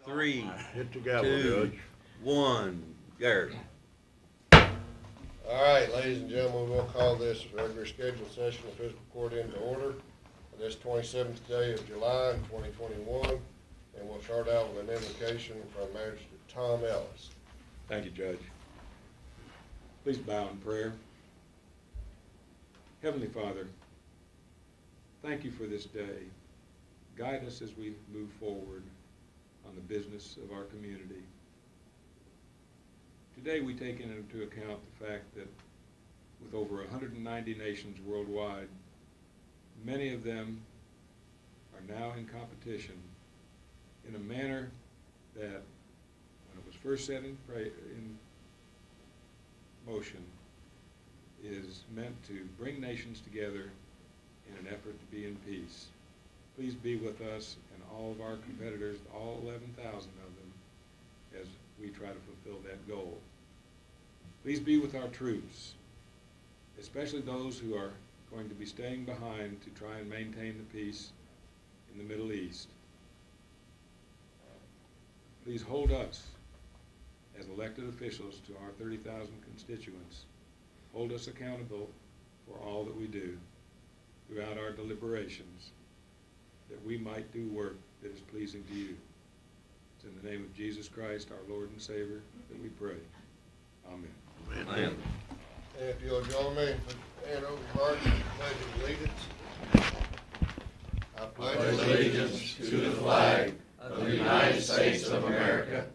3, Hit the gavel, 2, Judge. 1, go. All right, ladies and gentlemen, we'll call this regular scheduled session of fiscal court into order for this 27th day of July in 2021. And we'll start out with an invocation from Magistrate Tom Ellis. Thank you, Judge. Please bow in prayer. Heavenly Father, thank you for this day. Guide us as we move forward on the business of our community. Today we take into account the fact that with over 190 nations worldwide, many of them are now in competition in a manner that, when it was first set in motion, is meant to bring nations together in an effort to be in peace. Please be with us and all of our competitors, all 11,000 of them, as we try to fulfill that goal. Please be with our troops, especially those who are going to be staying behind to try and maintain the peace in the Middle East. Please hold us as elected officials to our 30,000 constituents. Hold us accountable for all that we do throughout our deliberations, that we might do work that is pleasing to you. It's in the name of Jesus Christ, our Lord and Savior, that we pray. Amen. Amen. And if you'll join me and put your hand over your heart and pledge of allegiance. I pledge allegiance to the flag of the United States of America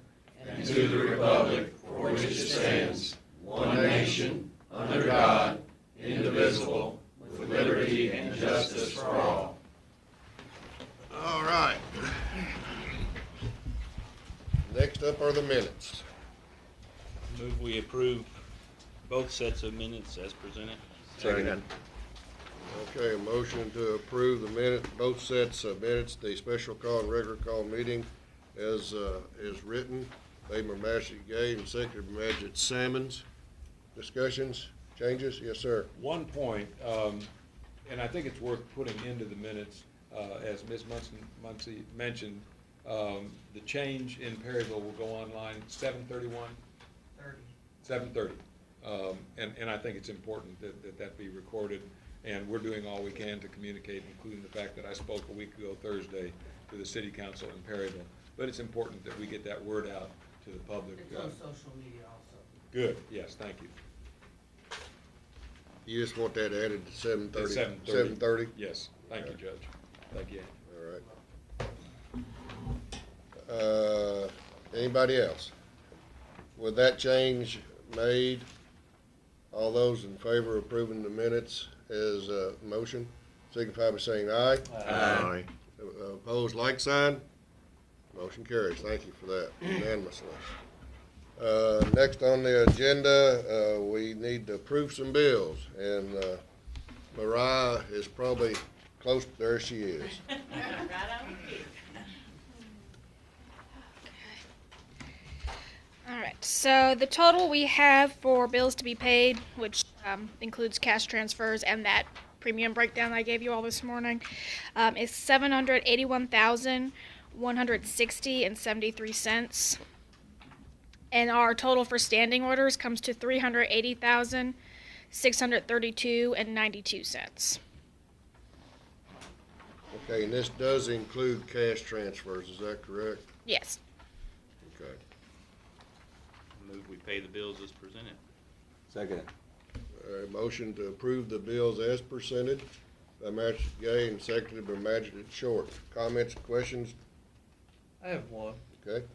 and to the republic for which it stands, one nation, under God, indivisible, with liberty and justice for all. All right. Next up are the minutes. Move we approve both sets of minutes as presented. Second. Okay, a motion to approve the both sets of minutes, the special call and regular call meeting as is written, made by Magistrate Gay and seconded by Magistrate Salmons. Discussions, changes? Yes, sir. One point, and I think it's worth putting into the minutes, as Ms. Muncy mentioned, the change in Perryville will go online 7/31? 7:30. And I think it's important that be recorded, and we're doing all we can to communicate, including the fact that I spoke a week ago Thursday to the City Council in Perryville. But it's important that we get that word out to the public. It's on social media also. Good, yes, thank you. You just want that added to 7:30? 7:30. 7:30? Yes, thank you, Judge. Thank you. All right. Anybody else? With that change made, all those in favor of approving the minutes as a motion, signify by saying aye. Aye. Opposed, like sign. Motion carries. Thank you for that unanimously. Next on the agenda, we need to approve some bills, and Mariah is probably close. There she is. Right on the key. All right, so the total we have for bills to be paid, which includes cash transfers and that premium breakdown I gave you all this morning, is $781,160.73, and our total for standing orders comes to $380,632.92. Okay, and this does include cash transfers, is that correct? Yes. Okay. Move we pay the bills as presented. Second. Motion to approve the bills as presented by Magistrate Gay and seconded by Magistrate Short. Comments, questions? I have one. Okay.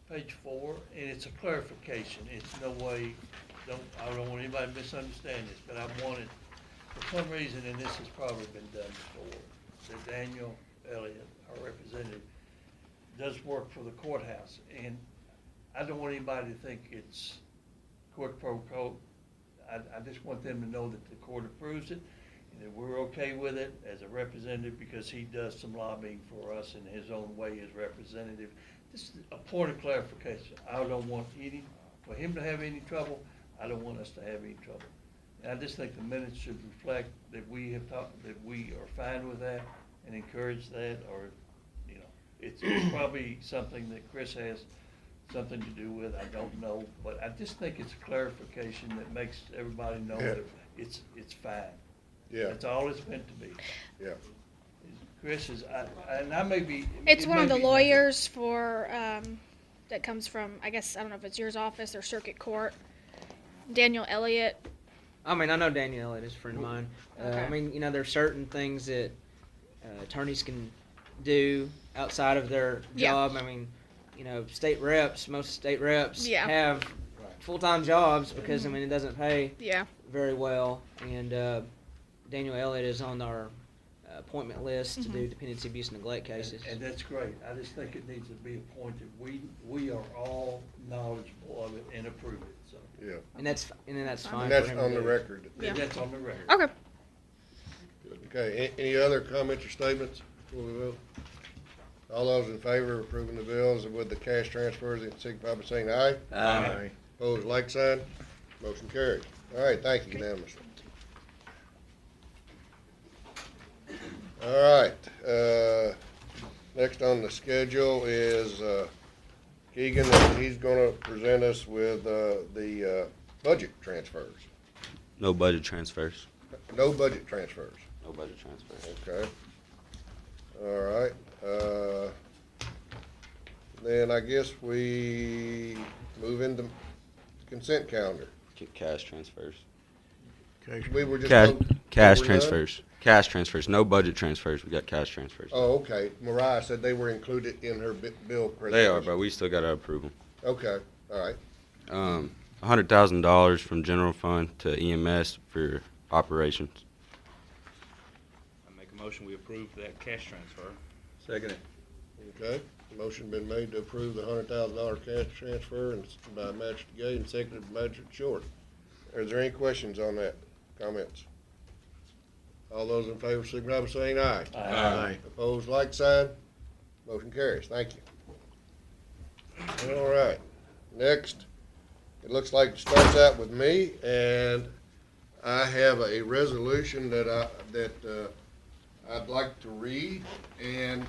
Page 4, and it's a clarification. It's no way, I don't want anybody to misunderstand this, but I wanted, for some reason, and this has probably been done before, that Daniel Elliott, our representative, does work for the courthouse, and I don't want anybody to think it's quid pro quo. I just want them to know that the court approves it and that we're okay with it as a representative, because he does some lobbying for us in his own way as representative. This is a point of clarification. I don't want for him to have any trouble. I don't want us to have any trouble. And I just think the minutes should reflect that we have talked, that we are fine with that and encourage that, or, It's probably something that Chris has something to do with, I don't know, but I just think it's a clarification that makes everybody know Yeah. that it's fine. Yeah, That's all it's meant to be. yeah. Chris is, and I may be. It's it one may of the be- lawyers for, that comes from, I guess, I don't know if it's yours office or circuit court. Daniel Elliott. I mean, I know Danielle Elliott is a friend of mine. Okay. I mean, there are certain things that attorneys can do outside of their Yeah. job. I mean, state reps, most state reps Yeah. have full-time jobs because, I mean, it doesn't pay Yeah. very well. And Daniel Elliott is on our appointment list to do dependency, abuse, and neglect cases. And that's great. I just think it needs to be appointed. We are all knowledgeable of it and approve it, so. Yeah, And that's fine. and for that's him to on the do. record. Yeah. And that's on the record. Okay. Okay, any other comments or statements before we vote? All those in favor of approving the bills with the cash transfers, signify by saying aye. Aye. Opposed, like sign. Motion carried. All right, thank you unanimously. All right, next on the schedule is, Keegan, and he's gonna present us with, the, budget transfers. No budget transfers. No budget transfers. No budget transfers. Okay. All right, then I guess we move into consent calendar. Cash transfers. We were just. Cash, we're cash done? transfers. Cash transfers. No budget transfers. We got cash transfers. Oh, okay. Mariah said they were included in her bill presentation. They are, but we still got to approve them. Okay, all right. $100,000 from general fund to EMS for operations. I make a motion, we approve that cash transfer. Second it. Okay, motion been made to approve the $100,000 cash transfer and by Magistrate Gay and seconded by Magistrate Short. Is there any questions on that? Comments? All those in favor signify by saying aye. Aye. Opposed, like sign. Motion carries. Thank you. All right. Next, it looks like it starts out with me, and I have a resolution that I'd like to read, and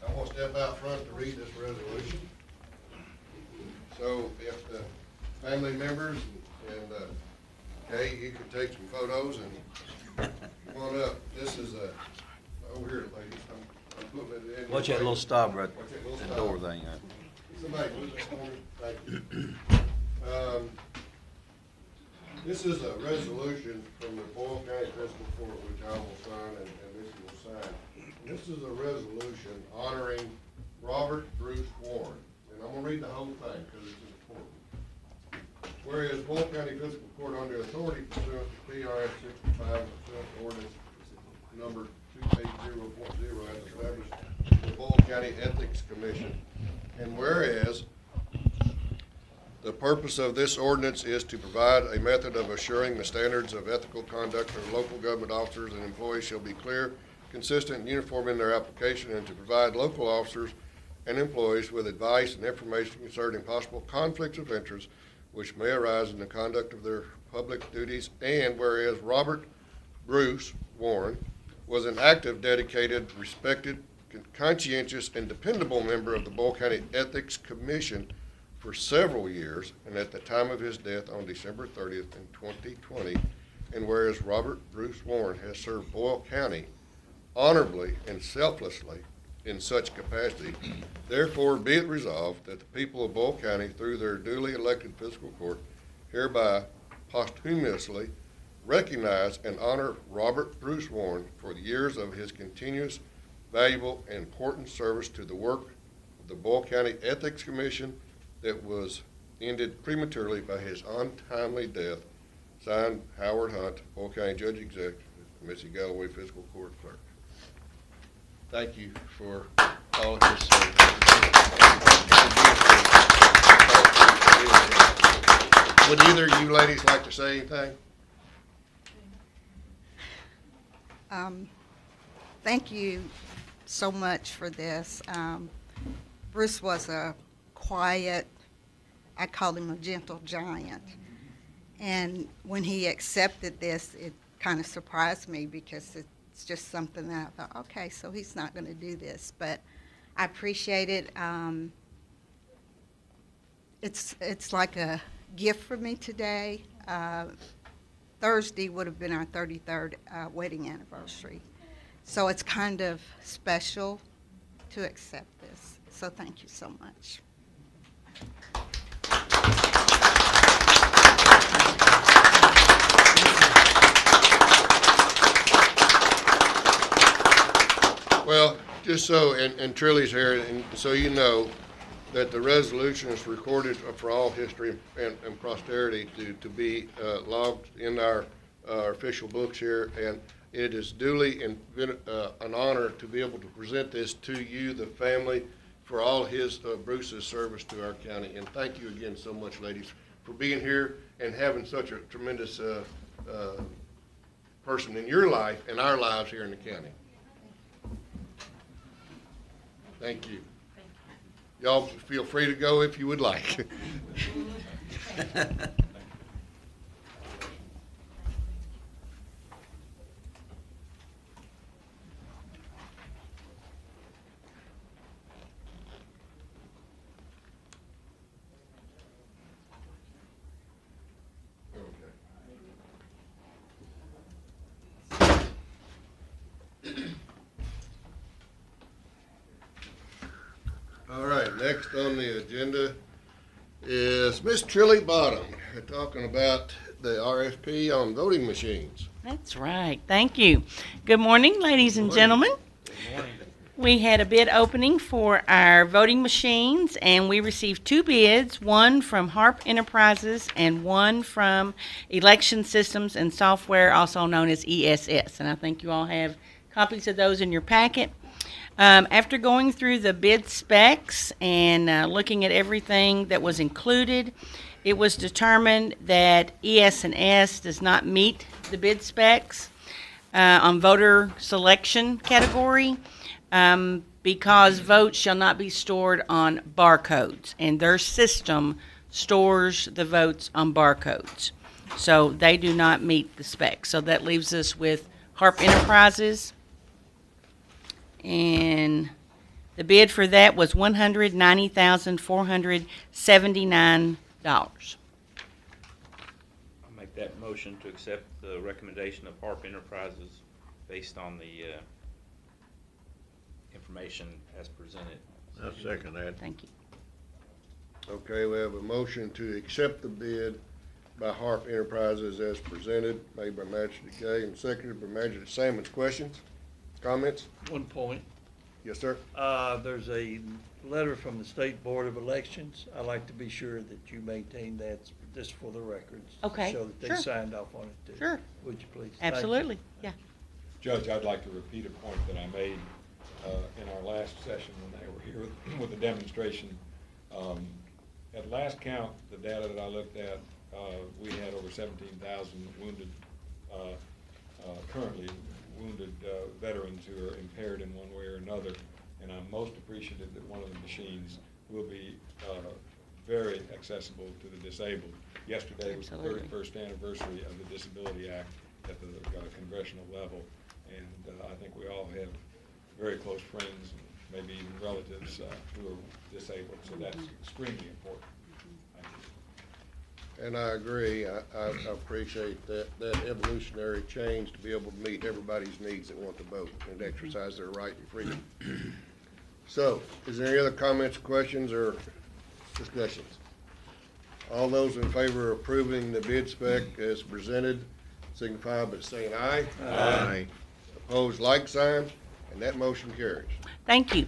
I want to step out front to read this resolution. So if the family members and Kay, you can take some photos and come on up. This is over here, ladies. I'm putting it in. Watch that little stop right Watch that little that stop. door thing. Somebody move that for me. Thank you. This is a resolution from the Boyle County Fiscal Court, which I will sign and Missy will sign. This is a resolution honoring Robert Bruce Warren. And I'm gonna read the whole thing because it's important. Whereas Boyle County Fiscal Court, under authority pursuant to PRS 65, pursuant to ordinance number 280.0, has established the Boyle County Ethics Commission. And whereas the purpose of this ordinance is to provide a method of assuring the standards of ethical conduct for local government officers and employees shall be clear, consistent, and uniform in their application, and to provide local officers and employees with advice and information concerning possible conflicts of interest which may arise in the conduct of their public duties. And whereas Robert Bruce Warren was an active, dedicated, respected, conscientious, and dependable member of the Boyle County Ethics Commission for several years, and at the time of his death on December 30th in 2020, and whereas Robert Bruce Warren has served Boyle County honorably and selflessly in such capacity, therefore be it resolved that the people of Boyle County, through their duly elected fiscal court, hereby posthumously recognize and honor Robert Bruce Warren for the years of his continuous, valuable, and important service to the work of the Boyle County Ethics Commission that was ended prematurely by his untimely death. Signed, Howard Hunt, Boyle County Judge Executive, Missy Galloway, Fiscal Court Clerk. Thank you for all of your service. Would either of you ladies like to say anything? Thank you so much for this. Bruce was a quiet, I call him a gentle giant. And when he accepted this, it kind of surprised me because it's it's just something that I thought, okay, so he's not going to do this. But I appreciate it. It's like a gift for me today. Thursday would have been our 33rd wedding anniversary. So it's kind of special to accept this. So thank you so much. Well, just so, and Trille's here, and so you know, that the resolution is recorded for all history and posterity to be logged in our official books here, and it is duly an honor to be able to present this to you, the family, for all Bruce's service to our county. And thank you again so much, ladies, for being here and having such a tremendous person in your life and our lives here in the county. Thank you. Y'all feel free to go if you would like. All right, next on the agenda is Miss Trille Bottom talking about the RFP on voting machines. That's right. Thank you. Good morning, ladies and gentlemen. We had a bid opening for our voting machines, and we received 2 bids, one from Harp Enterprises and one from Election Systems and Software, also known as ESS. And I think you all have copies of those in your packet. After going through the bid specs and looking at everything that was included, it was determined that ES&S does not meet the bid specs on voter selection category because votes shall not be stored on barcodes, and their system stores the votes on barcodes. So they do not meet the specs. So that leaves us with Harp Enterprises. And the bid for that was $190,479. I'll make that motion to accept the recommendation of Harp Enterprises based on the information as presented. I'll second that. Thank you. Okay, we have a motion to accept the bid by Harp Enterprises as presented, made by Magistrate Gay and seconded by Magistrate Salmons. Questions? Comments? One point. Yes, sir. There's a letter from the State Board of Elections. I'd like to be sure that you maintain that just for the records. Okay, To show that they sure. signed off on it too. Sure. Would you please? Thank you. Absolutely. Yeah. Judge, I'd like to repeat a point that I made in our last session when they were here with the demonstration. At last count, the data that I looked at, we had over 17,000 wounded, currently wounded veterans who are impaired in one way or another, and I'm most appreciative that one of the machines will be very accessible to the disabled. Yesterday was the 31st anniversary of the Disability Act at the congressional level, and I think we all have very close friends, maybe even relatives who are disabled, so that's extremely important. Thank you. And I agree. I appreciate that evolutionary change to be able to meet everybody's needs that want to vote and exercise their right and freedom. So, is there any other comments, questions, or discussions? All those in favor of approving the bid spec as presented signify by saying aye. Aye. Opposed, like sign, and that motion carries. Thank you.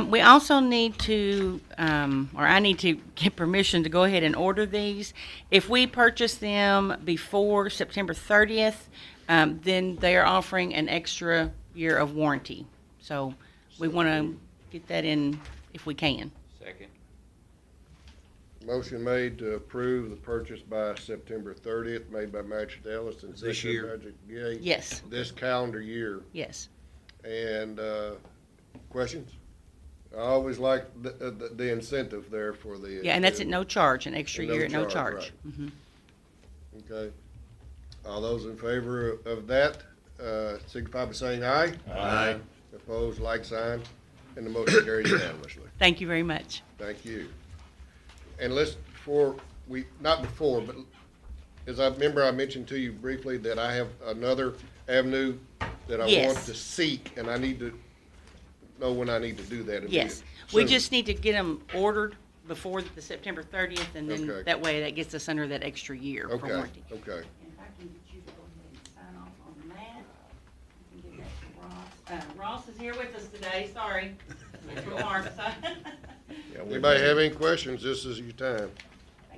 We also need to, or I need to get permission to go ahead and order these. If we purchase them before September 30th, then they are offering an extra year of warranty. So we want to get that in if we can. Second. Motion made to approve the purchase by September 30th, made by Magistrate Ellis and This seconded year? by Magistrate Gay. Yes. This calendar year. Yes. And questions? I always like the incentive there for the. Yeah, and that's at no charge, an extra No year at no charge, charge. right. Okay. All those in favor of that signify by saying aye. Aye. Opposed, like sign, and the motion carries unanimously. Thank you very much. Thank you. And not before, but as I remember, I mentioned to you briefly that I have another avenue that I Yes. want to seek, and I need to know when I need to do that. Yes, we Soon. just need to get them ordered before the September 30th, and then Okay. that way that gets us under that extra year for Okay, warranty. okay. If I can get you to go ahead and sign off on that, I can give that to Ross. Ross is here with us today, sorry. From Arkansas. Yeah, we Anybody did. have any questions? This is your time.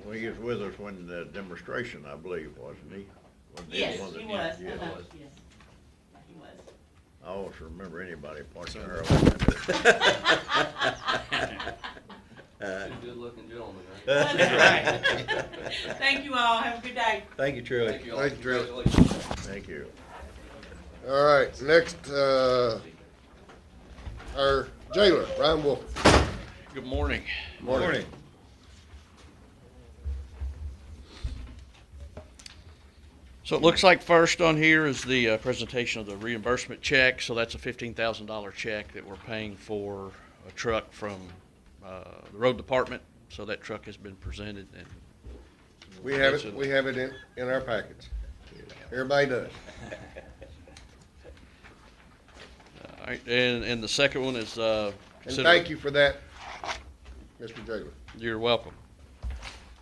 Well, he was with us when the demonstration, I believe, wasn't he? Wasn't Yes, one that- he was. Yeah, Uh-huh, was. yes. He was. I always remember anybody pointing her. Good looking gentleman, That's right. Thank you all, have a good day. Thank you, Trille. Thank you, Trille. Thank you. All right, next, our jailer, Ryan Wofford. Good morning. Morning. So it looks like first on here is the presentation of the reimbursement check. So that's a $15,000 check that we're paying for a truck from the road department. So that truck has been presented and We have it in our packets. Everybody does. All right, and the second one is And thank you for that, Mr. Jailer. You're welcome.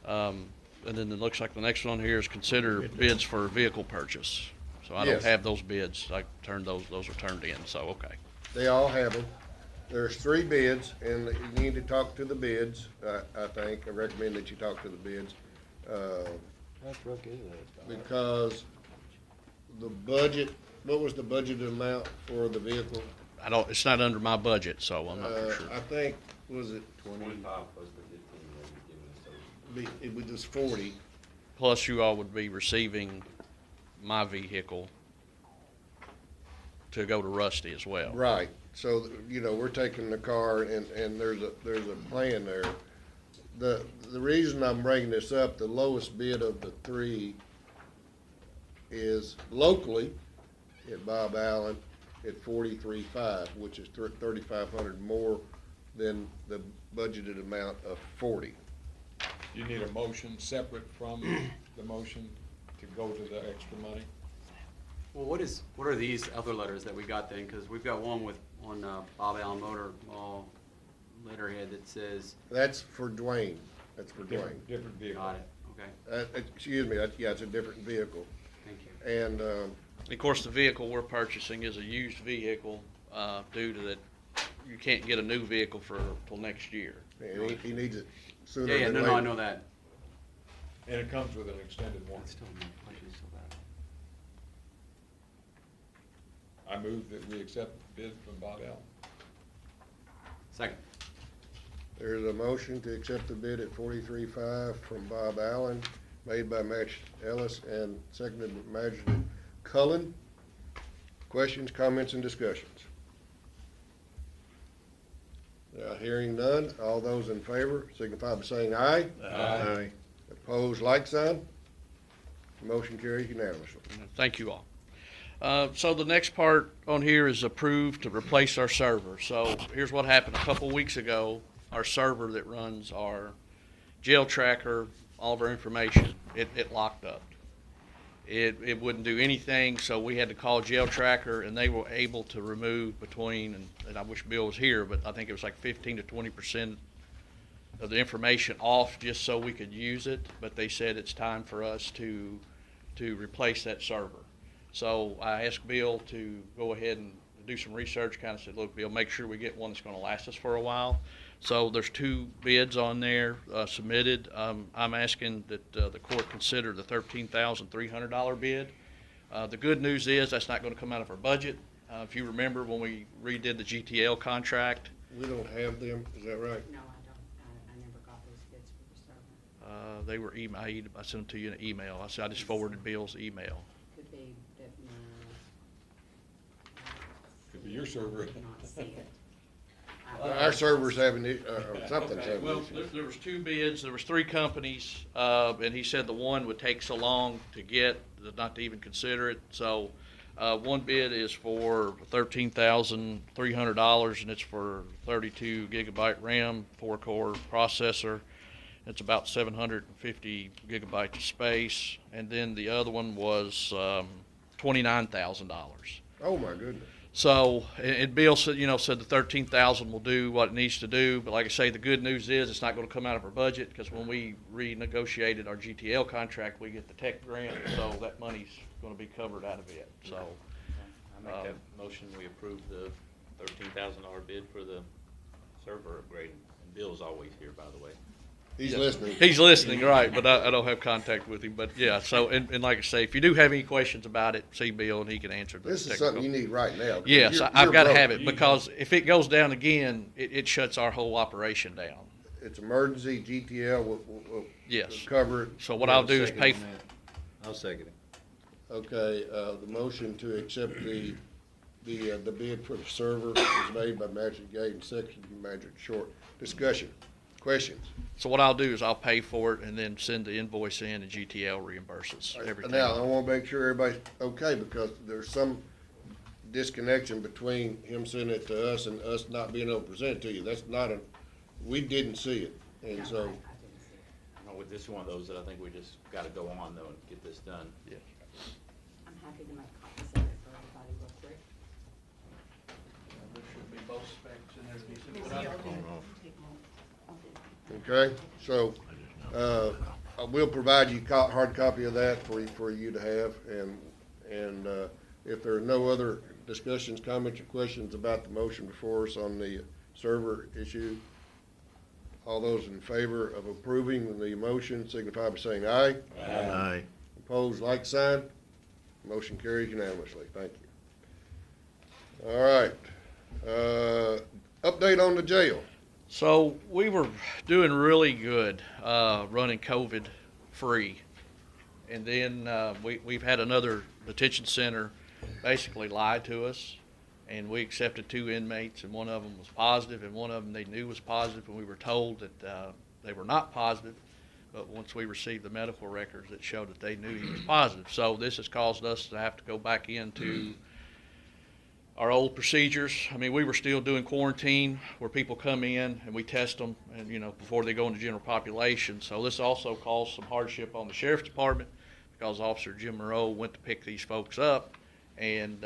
And then it looks like the next one here is consider bids for vehicle purchase. So I don't Yes. have those bids. I turned those are turned in, so okay. They all have them. There's 3 bids, and you need to talk to the bids, I think. I recommend that you talk to the bids. Because the budget, what was the budgeted amount for the vehicle? It's not under my budget, so I'm not for sure. I think, was it 25 plus the 15 it was just 40. Plus you all would be receiving my vehicle to go to Rusty as well. Right. So, we're taking the car and there's a plan there. The reason I'm bringing this up, the lowest bid of the 3 is locally at Bob Allen at $43,500, which is $3,500 more than the budgeted amount of 40. You need a motion separate from the motion to go to the extra money? Well, what are these other letters that we got then? Because we've got one on Bob Allen Motor letterhead that says. That's for Dwayne. That's for Dwayne. Different vehicle. Got it, okay. Excuse me, yeah, it's a different vehicle. Thank you. And, Of course, the vehicle we're purchasing is a used vehicle, due to that you can't get a new vehicle till next year. and he needs it sooner Yeah, than no, later. I know that. And it comes with an extended warranty. Still, my question's still valid. I move that we accept the bid from Bob Allen. Second. There's a motion to accept the bid at $43,500 from Bob Allen, made by Ellis and seconded by Magistrate Cullen. Questions, comments, and discussions? Hearing none, all those in favor signify by saying aye. Aye. Opposed, like sign. Motion carries unanimously. Thank you all. So the next part on here is approved to replace our server. So here's what happened a couple weeks ago. Our server that runs our jail tracker, all of our information, it locked up. It wouldn't do anything, so we had to call jail tracker, and they were able to remove between, and I wish Bill was here, but I think it was like 15 to 20% of the information off just so we could use it. But they said it's time for us to replace that server. So I asked Bill to go ahead and do some research, kind of said, look, Bill, make sure we get one that's going to last us for a while. So there's 2 bids on there submitted. I'm asking that the court consider the $13,300 bid. The good news is that's not going to come out of our budget. If you remember when we redid the GTL contract. We don't have them, is that right? No, I don't. I never got those bids for the server. They were I sent them to you in an email. I said I just forwarded Bill's email. Could be that Could be your server. did not see it. Our servers having, something's having Well, issues. there was 2 bids, there was 3 companies, and he said the one would take so long to get, not to even consider it. So One bid is for $13,300, and it's for 32 gigabyte RAM, 4-core processor. It's about 750 gigabytes of space. And then the other one was $29,000. Oh, my goodness. So, and Bill said, said the 13,000 will do what it needs to do. But like I say, the good news is it's not going to come out of our budget, because when we renegotiated our GTL contract, we get the tech grant, so that money's going to be covered out of it. So, I make that motion, we approve the $13,000 bid for the server upgrade. And Bill's always here, by the way. He's listening. He's listening, right, but I don't have contact with him. But yeah, so, and like I say, if you do have any questions about it, see Bill and he can answer them. This is something you need right now. Yes, I've got to have it, because if it goes down again, it shuts our whole operation down. It's emergency, GTL will Yes. cover it. So what I'll do is pay. I'll second it. Okay, the motion to accept the bid for the server is made by Magistrate Gay and seconded by Magistrate Short. Discussion, questions? So what I'll do is I'll pay for it and then send the invoice in, and GTL reimburses everything. Now, I want to make sure everybody's okay, because there's some disconnection between him sending it to us and us not being able to present it to you. That's not we didn't see it, and so. I know with this one of those that I think we just got to go on though and get this done. Yeah. I'm happy to make copies of it for everybody real quick. There should be both specs in there. Okay, so, I will provide you hard copy of that for you to have, and if there are no other discussions, comments, or questions about the motion before us on the server issue, all those in favor of approving the motion signify by saying aye. Aye. Opposed, like sign. Motion carries unanimously. Thank you. All right, update on the jail. So we were doing really good, running COVID free. And then we've had another detention center basically lie to us. And we accepted 2 inmates, and one of them was positive, and one of them they knew was positive, and we were told that they were not positive. But once we received the medical records, it showed that they knew he was positive. So this has caused us to have to go back into our old procedures. I mean, we were still doing quarantine where people come in and we test them, and before they go into general population. So this also caused some hardship on the sheriff's department, because Officer Jim Moreau went to pick these folks up, and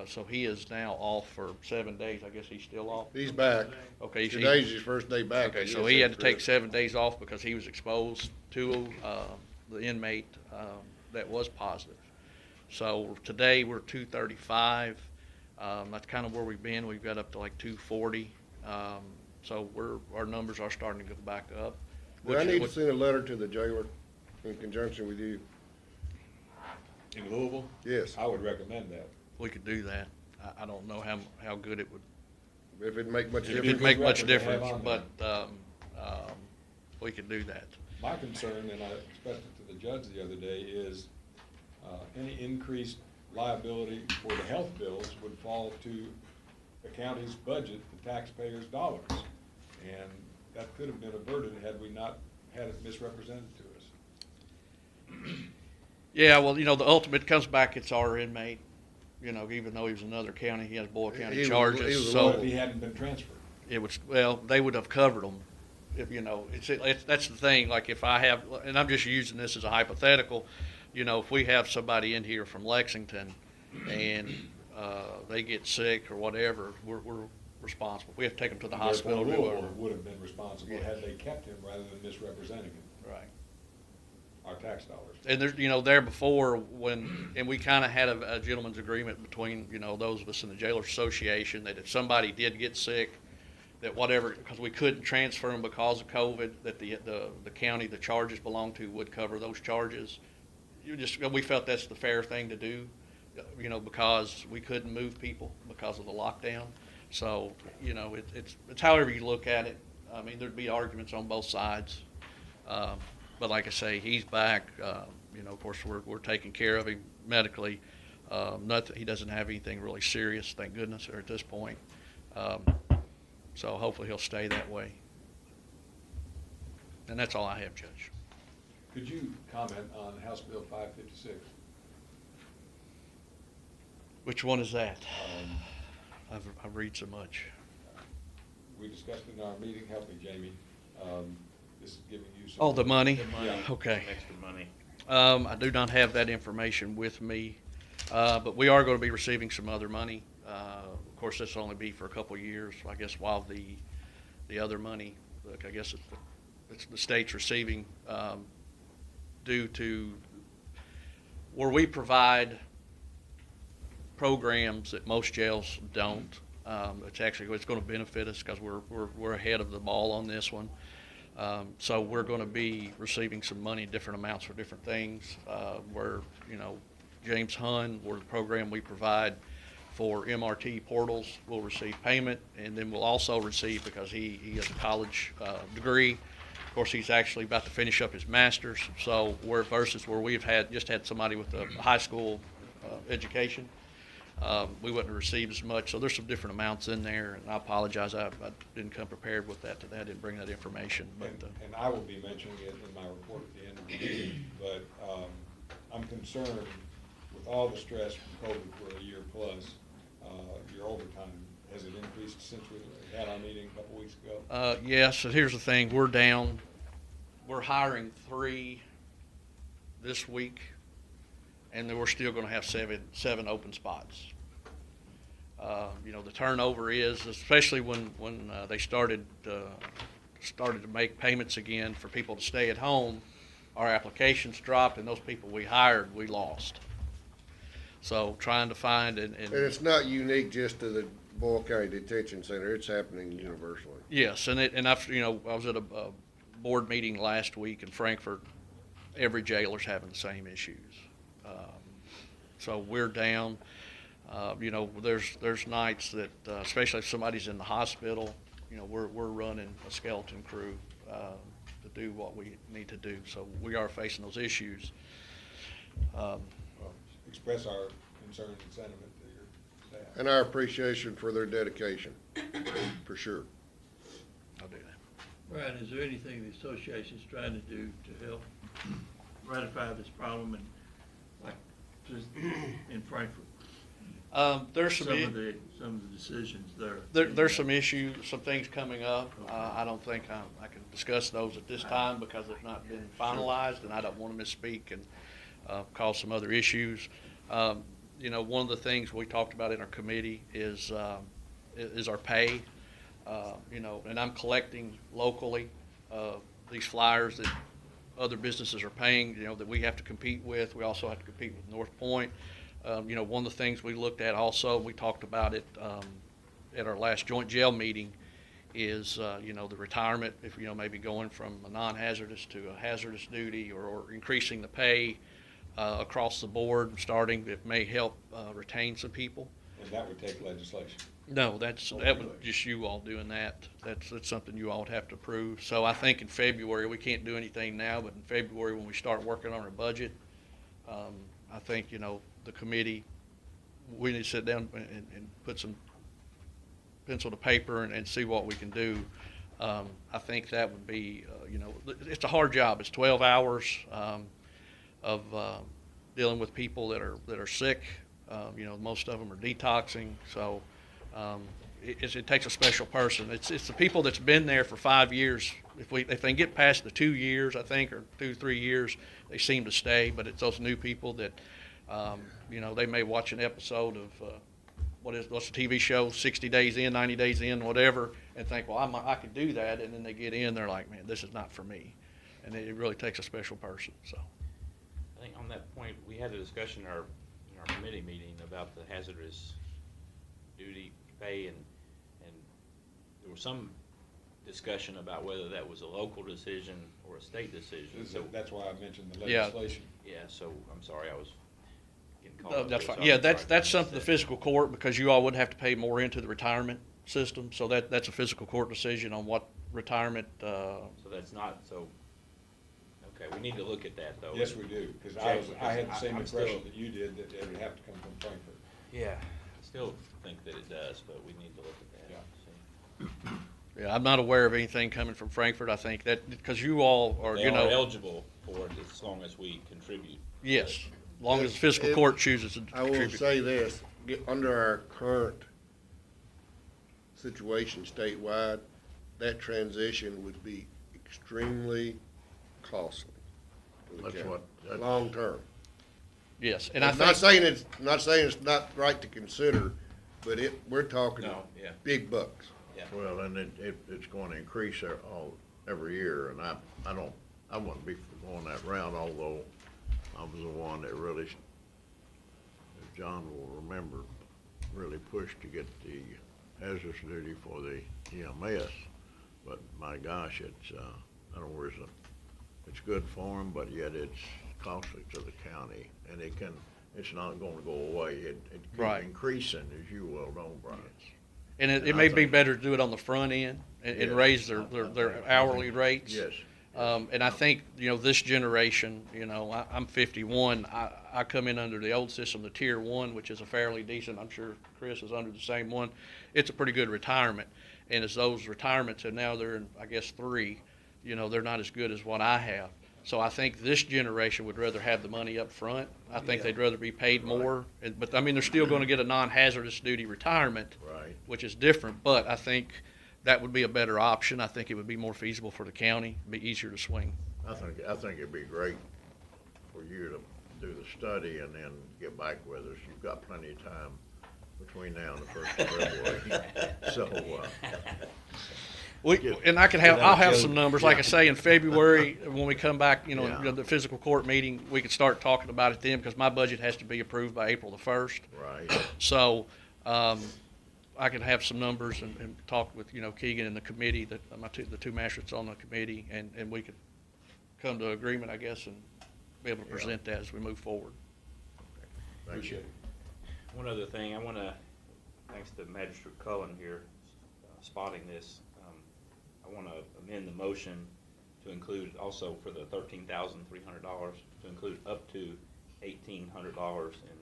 so he is now off for 7 days. I guess he's still off. He's back. Okay, today's his first day back. Okay, so he had to take 7 days off because he was exposed to the inmate that was positive. So today we're 235. That's kind of where we've been. We've got up to like 240. So our numbers are starting to go back up. Do I need to send a letter to the jailer in conjunction with you? In Louisville? Yes. I would recommend that. We could do that. I don't know how good it would. If it'd make much difference. It'd make much difference, on but we could do that. My concern, and I expressed it to the judge the other day, is any increased liability for the health bills would fall to the county's budget, the taxpayers' dollars. And that could have been averted had we not had it misrepresented to us. Yeah, well, the ultimate comes back, it's our inmate. Even though he was in another county, he has Boyle County charges. So if he hadn't been transferred, they would have covered him. If that's the thing. Like if I have, and I'm just using this as a hypothetical. If we have somebody in here from Lexington and they get sick or whatever, we're responsible. We have to take them to the hospital. Louisville would have been responsible had they kept him rather than misrepresenting him. Right. Our tax dollars. And there's, there before and we kind of had a gentleman's agreement between, those of us in the Jailers Association, that if somebody did get sick, that whatever, because we couldn't transfer them because of COVID, that the county the charges belong to would cover those charges. We felt that's the fair thing to do, because we couldn't move people because of the lockdown. So, it's however you look at it. I mean, there'd be arguments on both sides. But like I say, he's back. Of course, we're taking care of him medically. He doesn't have anything really serious, thank goodness, at this point. So hopefully he'll stay that way. And that's all I have, Judge. Could you comment on House Bill 556? Which one is that? I read so much. We discussed it in our meeting, help me, Jamie. This is giving you some. Oh, the money? Yeah. Okay. Some extra money. I do not have that information with me, but we are going to be receiving some other money. Of course, this will only be for a couple of years, I guess, while the other money, look, I guess it's the state's receiving due to where we provide programs that most jails don't. It's going to benefit us because we're ahead of the ball on this one. So we're going to be receiving some money, different amounts for different things. Where, James Hunn, where the program we provide for MRT portals, will receive payment, and then we'll also receive, because he has a college degree. Of course, he's actually about to finish up his master's. So versus where we've just had somebody with a high school education, we wouldn't have received as much. So there's some different amounts in there, and I apologize. I didn't come prepared with that today. I didn't bring that information. But And I will be mentioning it in my report at the end of the meeting, but I'm concerned with all the stress from COVID for a year plus, your overtime, has it increased since we had our meeting a couple weeks ago? Yes, so here's the thing. We're down. We're hiring 3 this week, and then we're still going to have seven open spots. The turnover is, especially when they started to make payments again for people to stay at home, our applications dropped, and those people we hired, we lost. So trying to find And it's not unique just to the Boyle County Detention Center, it's happening universally. Yes, and I've, I was at a board meeting last week in Frankfurt. Every jailer's having the same issues. So we're down. There's nights that, especially if somebody's in the hospital, we're running a skeleton crew to do what we need to do. So we are facing those issues. Express our concern and sentiment to your staff. And our appreciation for their dedication, for sure. I'll do that. Brian, is there anything the association's trying to do to help ratify this problem and, like, just in Frankfurt? There's some of the decisions there. There's some issues, some things coming up. I don't think I can discuss those at this time because they've not been finalized, and I don't want to misspeak and cause some other issues. One of the things we talked about in our committee is our pay. And I'm collecting locally these flyers that other businesses are paying, that we have to compete with. We also have to compete with North Point. One of the things we looked at also, we talked about it at our last joint jail meeting, is the retirement, if maybe going from a non-hazardous to a hazardous duty, or increasing the pay across the board, starting, it may help retain some people. And that would take legislation. No, that would just you all doing that. That's something you all would have to approve. So I think in February, we can't do anything now, but in February when we start working on our budget, I think, the committee, we need to sit down and put some pencil to paper and see what we can do. I think that would be, it's a hard job. It's 12 hours of dealing with people that are sick. Most of them are detoxing. So it takes a special person. It's the people that's been there for 5 years. If they can get past the 2 years, I think, or 2-3 years, they seem to stay. But it's those new people that, they may watch an episode of what's the TV show, 60 days in, 90 days in, whatever, and think, well, I could do that. And then they get in, they're like, man, this is not for me. And it really takes a special person. So I think on that point, we had a discussion in our committee meeting about the hazardous duty pay, and there was some discussion about whether that was a local decision or a state decision. So that's why I mentioned the legislation. Yeah, so I'm sorry, I was getting caught no, up that's there, fine. so Yeah, I'm that's sorry. something the fiscal court, because you all would have to pay more into the retirement system. So that's a fiscal court decision on what retirement. So that's not, so, okay, we need to look at that, though. Yes, we do, because I had the same impression that you did, that it would have to come from Frankfurt. Yeah, I still think that it does, but we need to look at that. Yeah. Yeah, I'm not aware of anything coming from Frankfurt. I think that because you all are, They are eligible for it as long as we contribute. Yes, as long as the fiscal court chooses to I will contribute. say this, under our current situation statewide, that transition would be extremely costly to the That's county, what- long term. Yes, and I I'm think. not saying it's not right to consider, but we're talking No, yeah. big bucks. Well, and it's going to increase every year, and I wouldn't be for going that route, although I was the one that really, as John will remember, really pushed to get the hazardous duty for the EMS. But my gosh, it's, I don't know, it's good for them, but yet it's costly to the county, and it's not going to go away. It keeps Right. increasing, as you well know, Brian. And it And I may be think- better to do it on the front end and Yes. raise their hourly rates. Yes. And I think, this generation, I'm 51, I come in under the old system, the Tier 1, which is a fairly decent, I'm sure Chris is under the same one. It's a pretty good retirement. And as those retirements, and now they're in, I guess, 3, they're not as good as what I have. So I think this generation would rather have the money up front. I think they'd rather be paid more. But, I mean, they're still going to get a non-hazardous duty retirement, Right. which is different. But I think that would be a better option. I think it would be more feasible for the county, be easier to swing. I think it'd be great for you to do the study and then get back with us. You've got plenty of time between now and the 1st of February. So, And I'll have some numbers, like I Yeah. say, in February, when we come back, Yeah. the physical court meeting, we could start talking about it then, because my budget has to be approved by April the 1st. right. So, I can have some numbers and talk with, Keegan and the committee, the two magistrates on the committee, and we could come to agreement, I guess, and be able to Yeah. present that as we move forward. Thank Appreciate you. it. One other thing, I want to, thanks to Magistrate Cullen here, spotting this, I want to amend the motion to include also for the $13,300, to include up to $1,800 in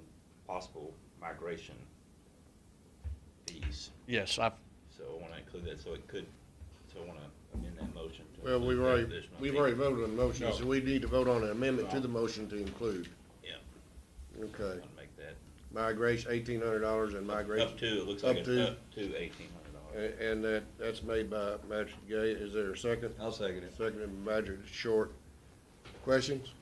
possible migration fees. Yes, So I want to include that, so I want to amend that motion. to Well, include that additional we've fee. already voted on the motion, No. so we need to vote on an amendment to the motion to include. Yeah. Okay. I want to make that. Migration, $1,800 and migration. Up to, it looks Up like it's to- up to $1,800. And that's made by Magistrate Gay. Is there a second? I'll second it. Seconded by Magistrate Short. Questions?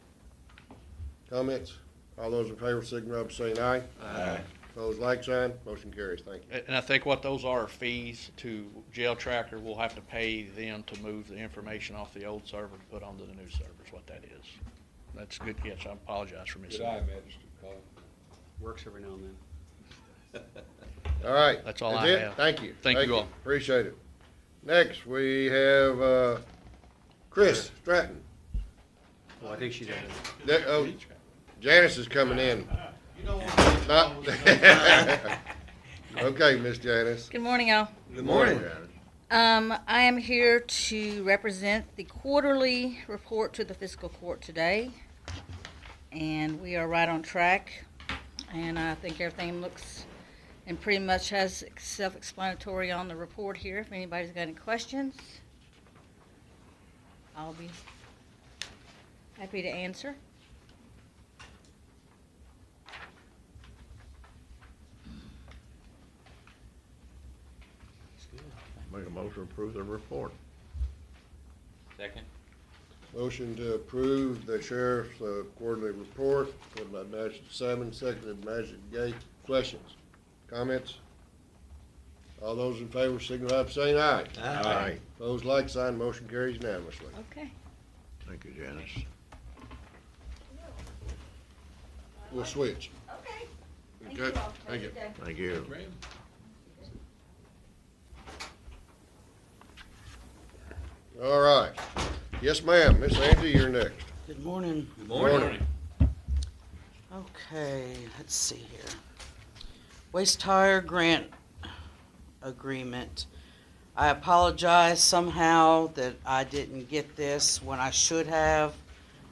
Comments? All those in favor signify by saying aye. Aye. Opposed, like sign. Motion carries. Thank you. And I think what those are fees to Jail Tracker, we'll have to pay them to move the information off the old server to put onto the new server, is what that is. That's a good catch. I apologize for missing Good eye, that. Magistrate Cullen. Works every now and then. All right. That's all That's I it? have. Thank you. Thank you all. Appreciate it. Next, we have Chris Stratton. Well, I think she's added. Oh, Janice is coming in. Not- Okay, Miss Janice. Good morning, all. Good morning. I am here to represent the quarterly report to the fiscal court today. And we are right on track. And I think everything looks and pretty much has self-explanatory on the report here. If anybody's got any questions, I'll be happy to answer. Make a motion to approve the report. Second? Motion to approve the sheriff's quarterly report, put by Magistrate Simon, seconded by Magistrate Gay. Questions? Comments? All those in favor signify by saying aye. Aye. Opposed, like sign. Motion carries unanimously. Okay. Thank you, Janice. We'll switch. Okay. Okay, thank you. Thank you. All right. Yes, ma'am. Miss Angie, you're next. Good morning. Good morning. Okay, let's see here. Waste tire grant agreement. I apologize somehow that I didn't get this when I should have.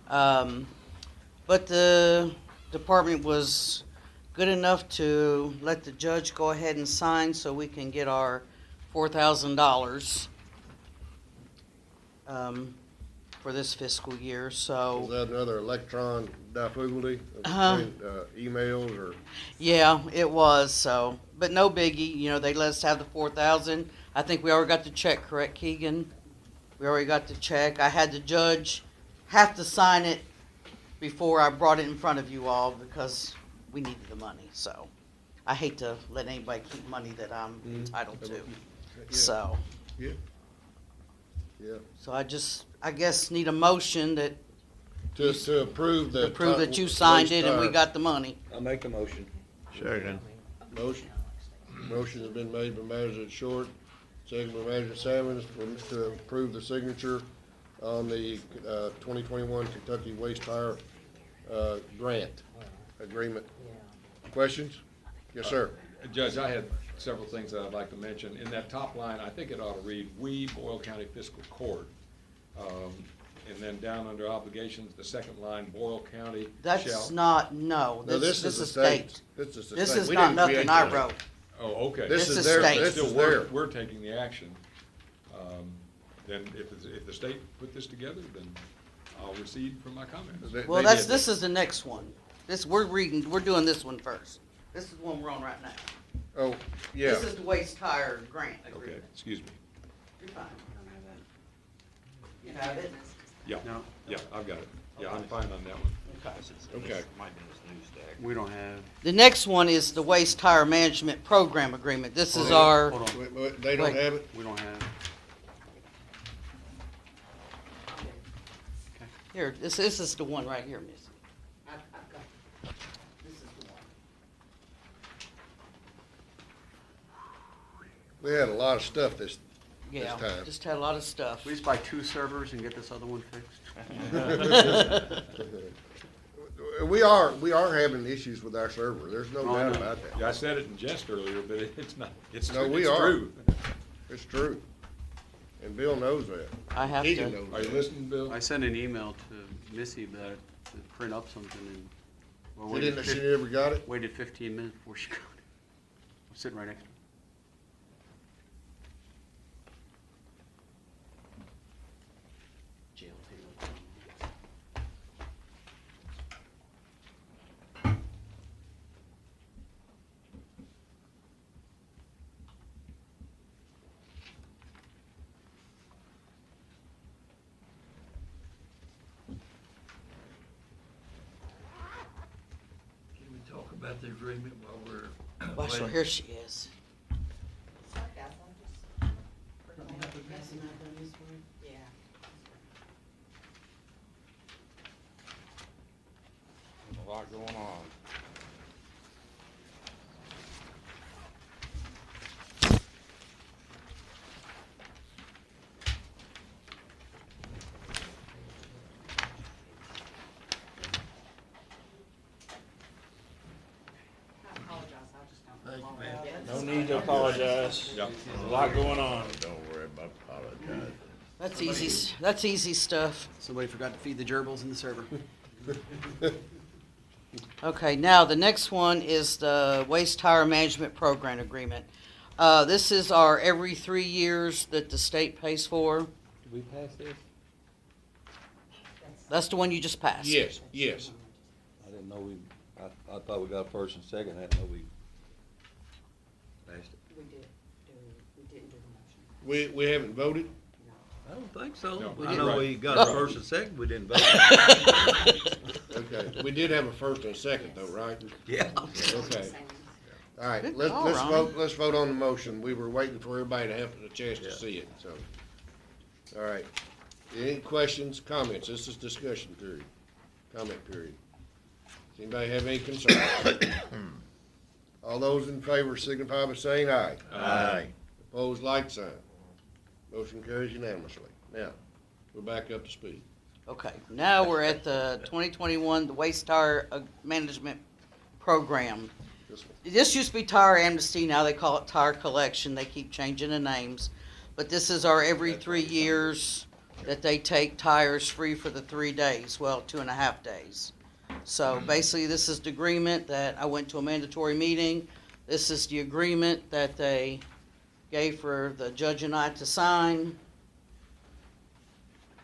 But the department was good enough to let the judge go ahead and sign so we can get our $4,000. for this fiscal year, Is so, that another electron difficulty? Uh-huh. Emails or? yeah, it was, so, but no biggie, you know, they let us have the 4,000. I think we already got the check, correct, Keegan? We already got the check. I had the judge have to sign it before I brought it in front of you all because we needed the money, so. I hate to let anybody keep money that I'm entitled to, so. Yeah. Yeah. So I guess need a motion that, To approve the. to prove that you signed it and we waste got the money. I'll make the motion. Second. Motion has been made by Magistrate Short, second by Magistrate Salmons to approve the signature on the 2021 Kentucky Waste Tire grant agreement. Questions? Yes, sir. Judge, I had several things that I'd like to mention. In that top line, I think it ought to read, "We, Boyle County Fiscal Court." And then down under obligations, the second line, Boyle County shall. That's not, no, No, this is the state. This is the This state. is We not didn't nothing create I this. wrote. Oh, okay. This This is is their, state. this Still, is their. we're taking the action. Then if the state put this together, then I'll recede from my comments. Well, this is the next one. We're doing this one first. This is the one we're on right now. Oh, yeah. This is the waste tire grant Okay, agreement. excuse me. You're fine. You have it? Yeah, No. yeah, I've got it. Yeah, I'm fine on that one. Okay. Might be this new stack. We don't have. The next one is the waste tire management program agreement. This is our, Hold on. Wait, they don't Wait. have it? We don't have. here, this is the one right here, Missy. I've got, this is the one. We had a lot of stuff this Yeah, time. just had a lot of stuff. We just buy 2 servers and get this other one fixed. We are having issues with our server. There's no Oh, I doubt know. about that. Yeah, I said it in jest earlier, but it's not, it's No, true. we It's are. true. It's true. And Bill knows that. I have Keegan to, knows Are you that. listening, Bill? I sent an email to Missy about it, to print up something and. well, She waited didn't, she fif- never got it? Waited 15 minutes before she got it. I'm sitting right next to her. Jail table. Can we talk about the agreement while we're? watch her, waiting? here she is. Yeah. A lot going on. I apologize, I just don't. Thank you, recall ma'am. that. No need to apologize. Yeah. A lot going on. Don't worry about apologizing. That's easy stuff. Somebody forgot to feed the gerbils in the server. Okay, now the next one is the waste tire management program agreement. This is our every 3 years that the state pays for. Did we pass this? That's the one you just passed. Yes, yes. I didn't know I thought we got first and second, I didn't know we passed it. We didn't do the motion. We haven't voted? I don't think so. No, I you're know right. we got Right. a first and second, we didn't vote. Okay, we did have a first and a second though, right? Yeah. Okay. All right, Good let's call, Ronnie. let's vote on the motion. We were waiting for everybody to have a chance to Yeah. see it, so. All right. Any questions, comments? This is discussion period, comment period. Does anybody have any concerns? All those in favor signify by saying aye. Aye. Opposed, like sign. Motion carries unanimously. Now, we're back up to speed. Okay, now we're at the 2021, the waste tire management program. This one. This used to be tire amnesty, now they call it tire collection, they keep changing the names. But this is our every 3 years that they take tires free for the 3 days, well, 2.5 days. So basically, this is the agreement that I went to a mandatory meeting. This is the agreement that they gave for the judge and I to sign.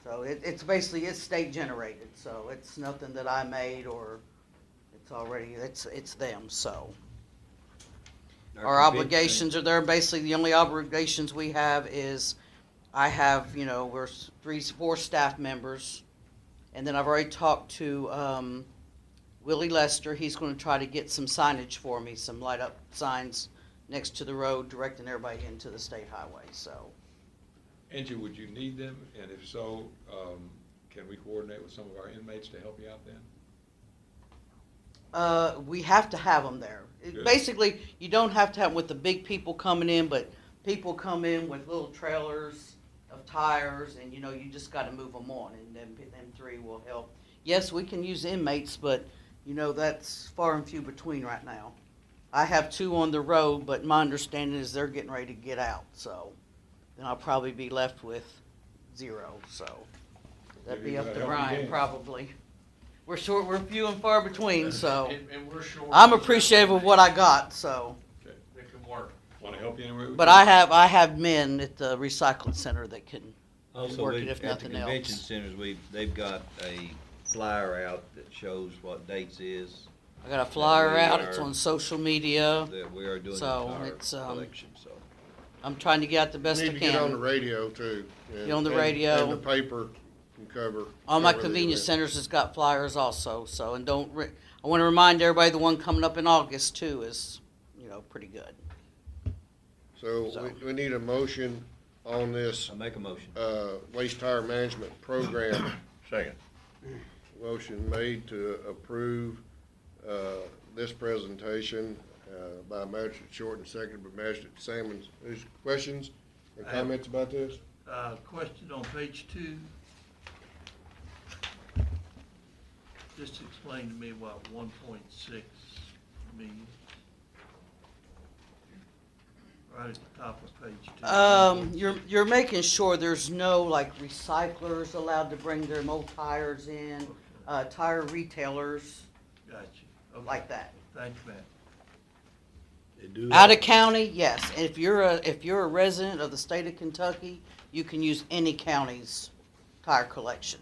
So it's basically, it's state generated, so it's nothing that I made or it's already, it's them, so. Our obligations are there, basically the only obligations we have is, I have, we're 4 staff members. And then I've already talked to, Willie Lester, he's gonna try to get some signage for me, some light up signs next to the road directing everybody into the state highway, so. Angie, would you need them? And if so, can we coordinate with some of our inmates to help you out then? We have to have them there. Good. Basically, you don't have to have them with the big people coming in, but people come in with little trailers of tires, and you just got to move them on, and them 3 will help. Yes, we can use inmates, but that's far and few between right now. I have 2 on the road, but my understanding is they're getting ready to get out, so then I'll probably be left with 0. So that'd be up to Brian probably. We're few and far between, so And we're short. I'm appreciative of what I got. So, Okay. That can work. Want to help you anywhere? but I have men at the recycling center that can Also, work we- it if at the nothing convention else. centers, they've got a flyer out that shows what dates is. I got a flyer we out. are- It's on social media. That we are doing So, the tire it's, collection, so. I'm trying to get out the best I Need to get on the can. radio too. Get on the radio. And the paper can cover. All my cover the convenience event. centers has got flyers also. So, and I want to remind everybody the one coming up in August too is, pretty good. So we need a motion on this, I make a motion. waste tire management program. Second. Motion made to approve, this presentation, by Magistrate Short and seconded by Magistrate Salmons. There's questions or comments about this? Question on page 2. Just explain to me what 1.6 means. Right at the top of page 2. You're making sure there's no like recyclers allowed to bring their old tires in, tire retailers Gotcha. Okay. like that. Thanks, Matt. They do Out of county, yes. And if you're a resident of the state of Kentucky, you can use any county's tire collection.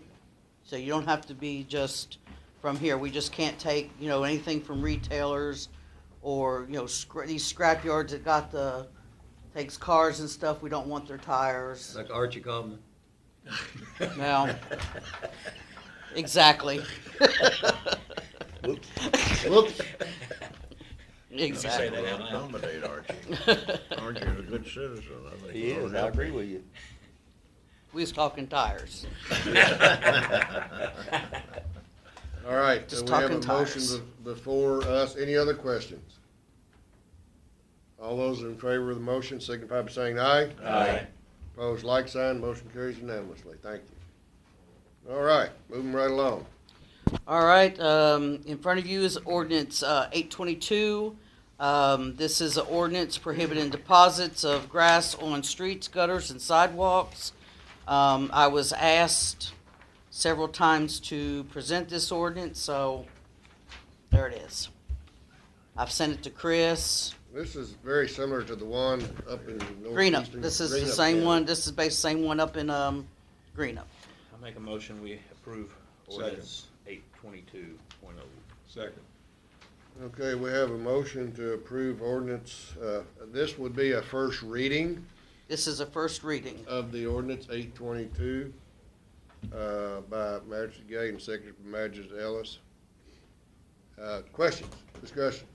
So you don't have to be just from here. We just can't take, anything from retailers or, these scrap yards that takes cars and stuff. We don't want their tires. Like Archie called me. Well, exactly. Whoops. Whoops. Exactly. Say that out loud. Accommodate Archie. Archie's a good citizen, I think. He is, I agree with you. We was talking tires. All right, Just so we have talking a motion tires. before us. Any other questions? All those in favor of the motion signify by saying aye. Aye. Opposed, like sign. Motion carries unanimously. Thank you. All right, moving right along. All right, in front of you is ordinance 822. This is an ordinance prohibiting deposits of grass on streets, gutters, and sidewalks. I was asked several times to present this ordinance, so there it is. I've sent it to Chris. This is very similar to the one up in Greenup. northeastern. This is the Greenup same County. one. This is based same one up in Greenup. I make a motion, we approve ordinance 822.0. Second. Okay, we have a motion to approve ordinance, this would be a first reading This is a first reading. of the ordinance 822, by Magistrate Gay and seconded by Magistrate Ellis. Questions, discussions?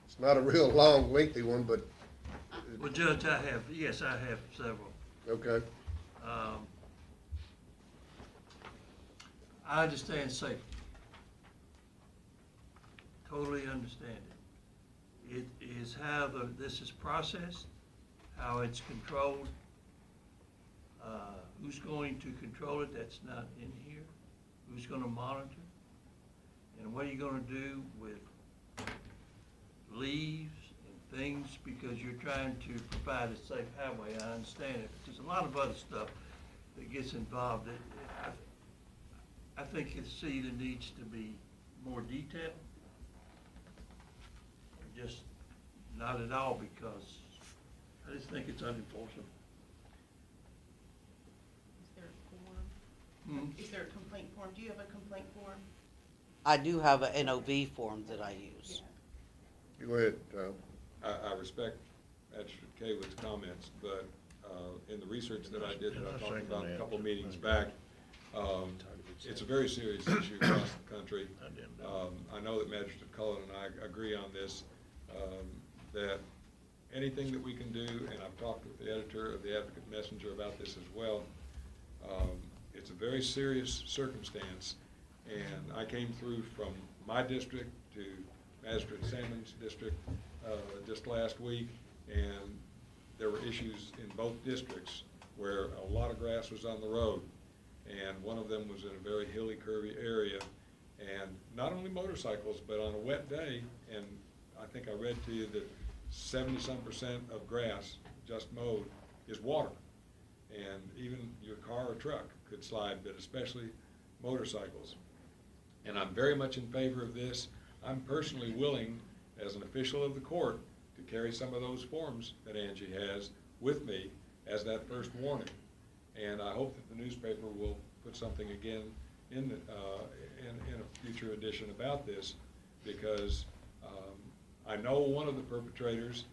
It's not a real long, lengthy one, but, Well, Judge, I have several. okay. I understand safety. Totally understand it. It is how this is processed, how it's controlled. Who's going to control it, that's not in here. Who's gonna monitor? And what are you gonna do with leaves and things, because you're trying to provide a safe highway, I understand it. But there's a lot of other stuff that gets involved. I think the city needs to be more detailed. Just not at all, because I just think it's unenforceable. Is there a form? Is there a complaint form? Do you have a complaint form? I do have a NOV form that I use. Go ahead, Tom. I respect Magistrate Kaywood's comments, but in the research that I did, that I talked about a couple meetings back, it's a very serious issue across the country. I know that Magistrate Cullen and I agree on this, that anything that we can do, and I've talked with the editor of the Advocate Messenger about this as well, it's a very serious circumstance, and I came through from my district to Magistrate Salmon's district just last week, and there were issues in both districts where a lot of grass was on the road, and one of them was in a very hilly, curvy area, and not only motorcycles, but on a wet day, and I think I read to you that 70-some% of grass just mowed is water, and even your car or truck could slide, but especially motorcycles. And I'm very much in favor of this. I'm personally willing, as an official of the court, to carry some of those forms that Angie has with me as that first warning. And I hope that the newspaper will put something again in a future edition about this, because I know one of the perpetrators,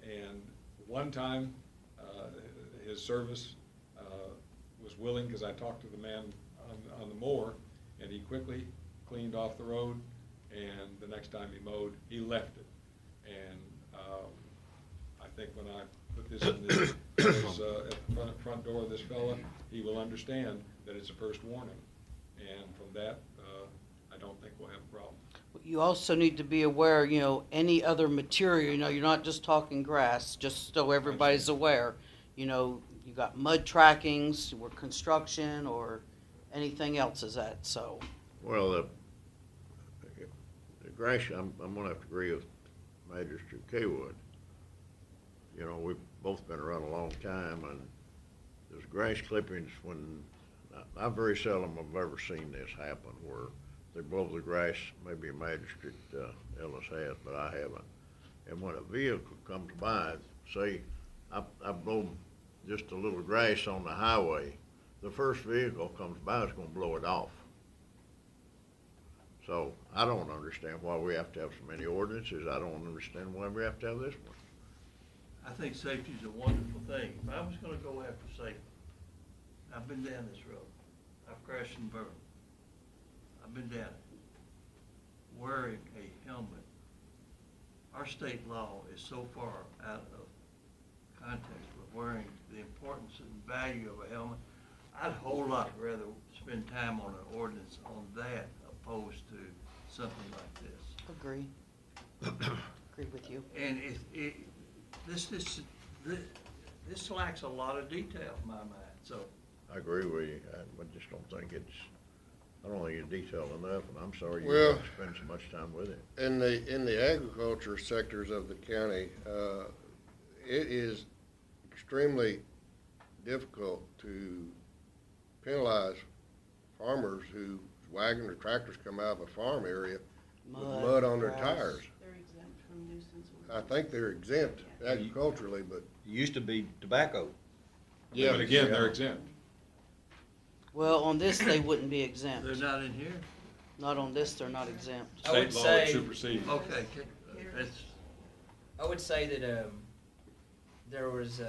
and one time his service was willing, because I talked to the man on the mower, and he quickly cleaned off the road, and the next time he mowed, he left it. And I think when I put this in this at the front door of this fella, he will understand that it's a first warning. And from that, I don't think we'll have a problem. You also need to be aware, you know, any other material, you know, you're not just talking grass, just so everybody's aware. You know, you got mud trackings, or construction, or anything else is that, so. Well, the grass, I'm gonna have to agree with Magistrate Kaywood. You know, we've both been around a long time, and there's grass clippings when, I very seldom have ever seen this happen, where they blow the grass, maybe Magistrate Ellis has, but I haven't. And when a vehicle comes by, say, I blow just a little grass on the highway, the first vehicle comes by is gonna blow it off. So I don't understand why we have to have so many ordinances. I don't understand why we have to have this one. I think safety's a wonderful thing. If I was gonna go after safety, I've been down this road. I've crashed and burned. I've been down it. Wearing a helmet. Our state law is so far out of context with wearing the importance and value of a helmet. I'd a whole lot rather spend time on an ordinance on that opposed to something like this. Agree. Agree with you. And this lacks a lot of detail in my mind, so. I agree with you. I just don't think it's detailed enough, and I'm sorry you Well, have to spend so much time with it. In the agriculture sectors of the county, it is extremely difficult to penalize farmers whose wagon or tractors come out of a farm area with mud on their tires. They're exempt from nuisance. I think they're exempt agriculturally, but. It used to be tobacco. Yeah, But again, they're exempt. Well, on this, they wouldn't be exempt. They're not in here? Not on this, they're not exempt. I would State law say- supersedes. Okay, that's, I would say that there was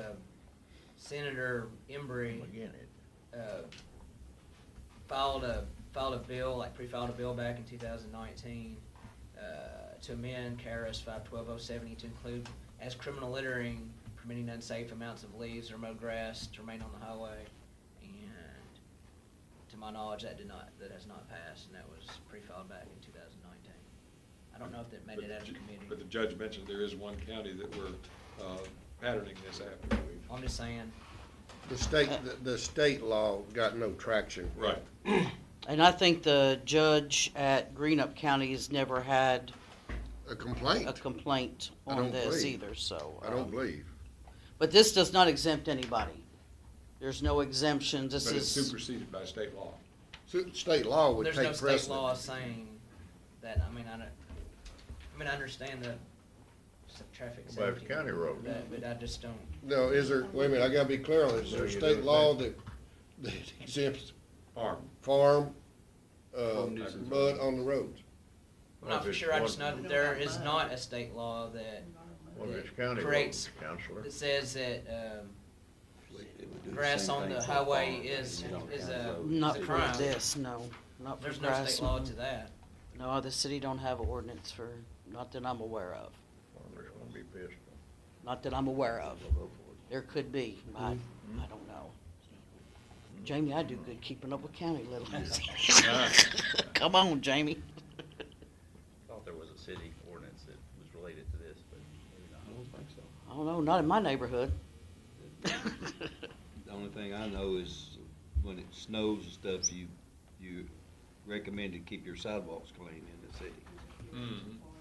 Senator Embry filed a bill, like pre-filed a bill back in 2019 to amend KRS 512-070 to include as criminal littering, permitting unsafe amounts of leaves or mowed grass to remain on the highway. And to my knowledge, that has not passed, and that was pre-filed back in 2019. I don't know if that made it out of committee. But the judge mentioned there is one county that we're patterning this after. I'm just saying. The state law got no traction. Right. And I think the judge at Greenup County has never had a complaint on this either, so. I don't believe. But this does not exempt anybody. There's no exemptions. This But it's is. superseded by state law. State law would There's take no state precedent. law saying that. I understand the traffic By safety. county road. But I just don't. No, is there, wait a minute, I gotta be clear on this. Is there a state law that exempts farm, Home nuisance mud on the roads. I'm not for sure, I just know that there is not a state law that Well, that it's county creates, roads, Counselor. that says that, grass on the highway is Not a for crime. this, no, not for There's no grass. state law to that. No, the city don't have an ordinance for, not that I'm aware of. Farmer's gonna be pissed. Not that I'm aware of. There could be, I don't know. Jamie, I do good keeping up with county little. Come on, Jamie. Thought there was a city ordinance that was related to this, but maybe not. I don't think so. I don't know, not in my neighborhood. The only thing I know is when it snows and stuff, you recommend to keep your sidewalks clean in the city.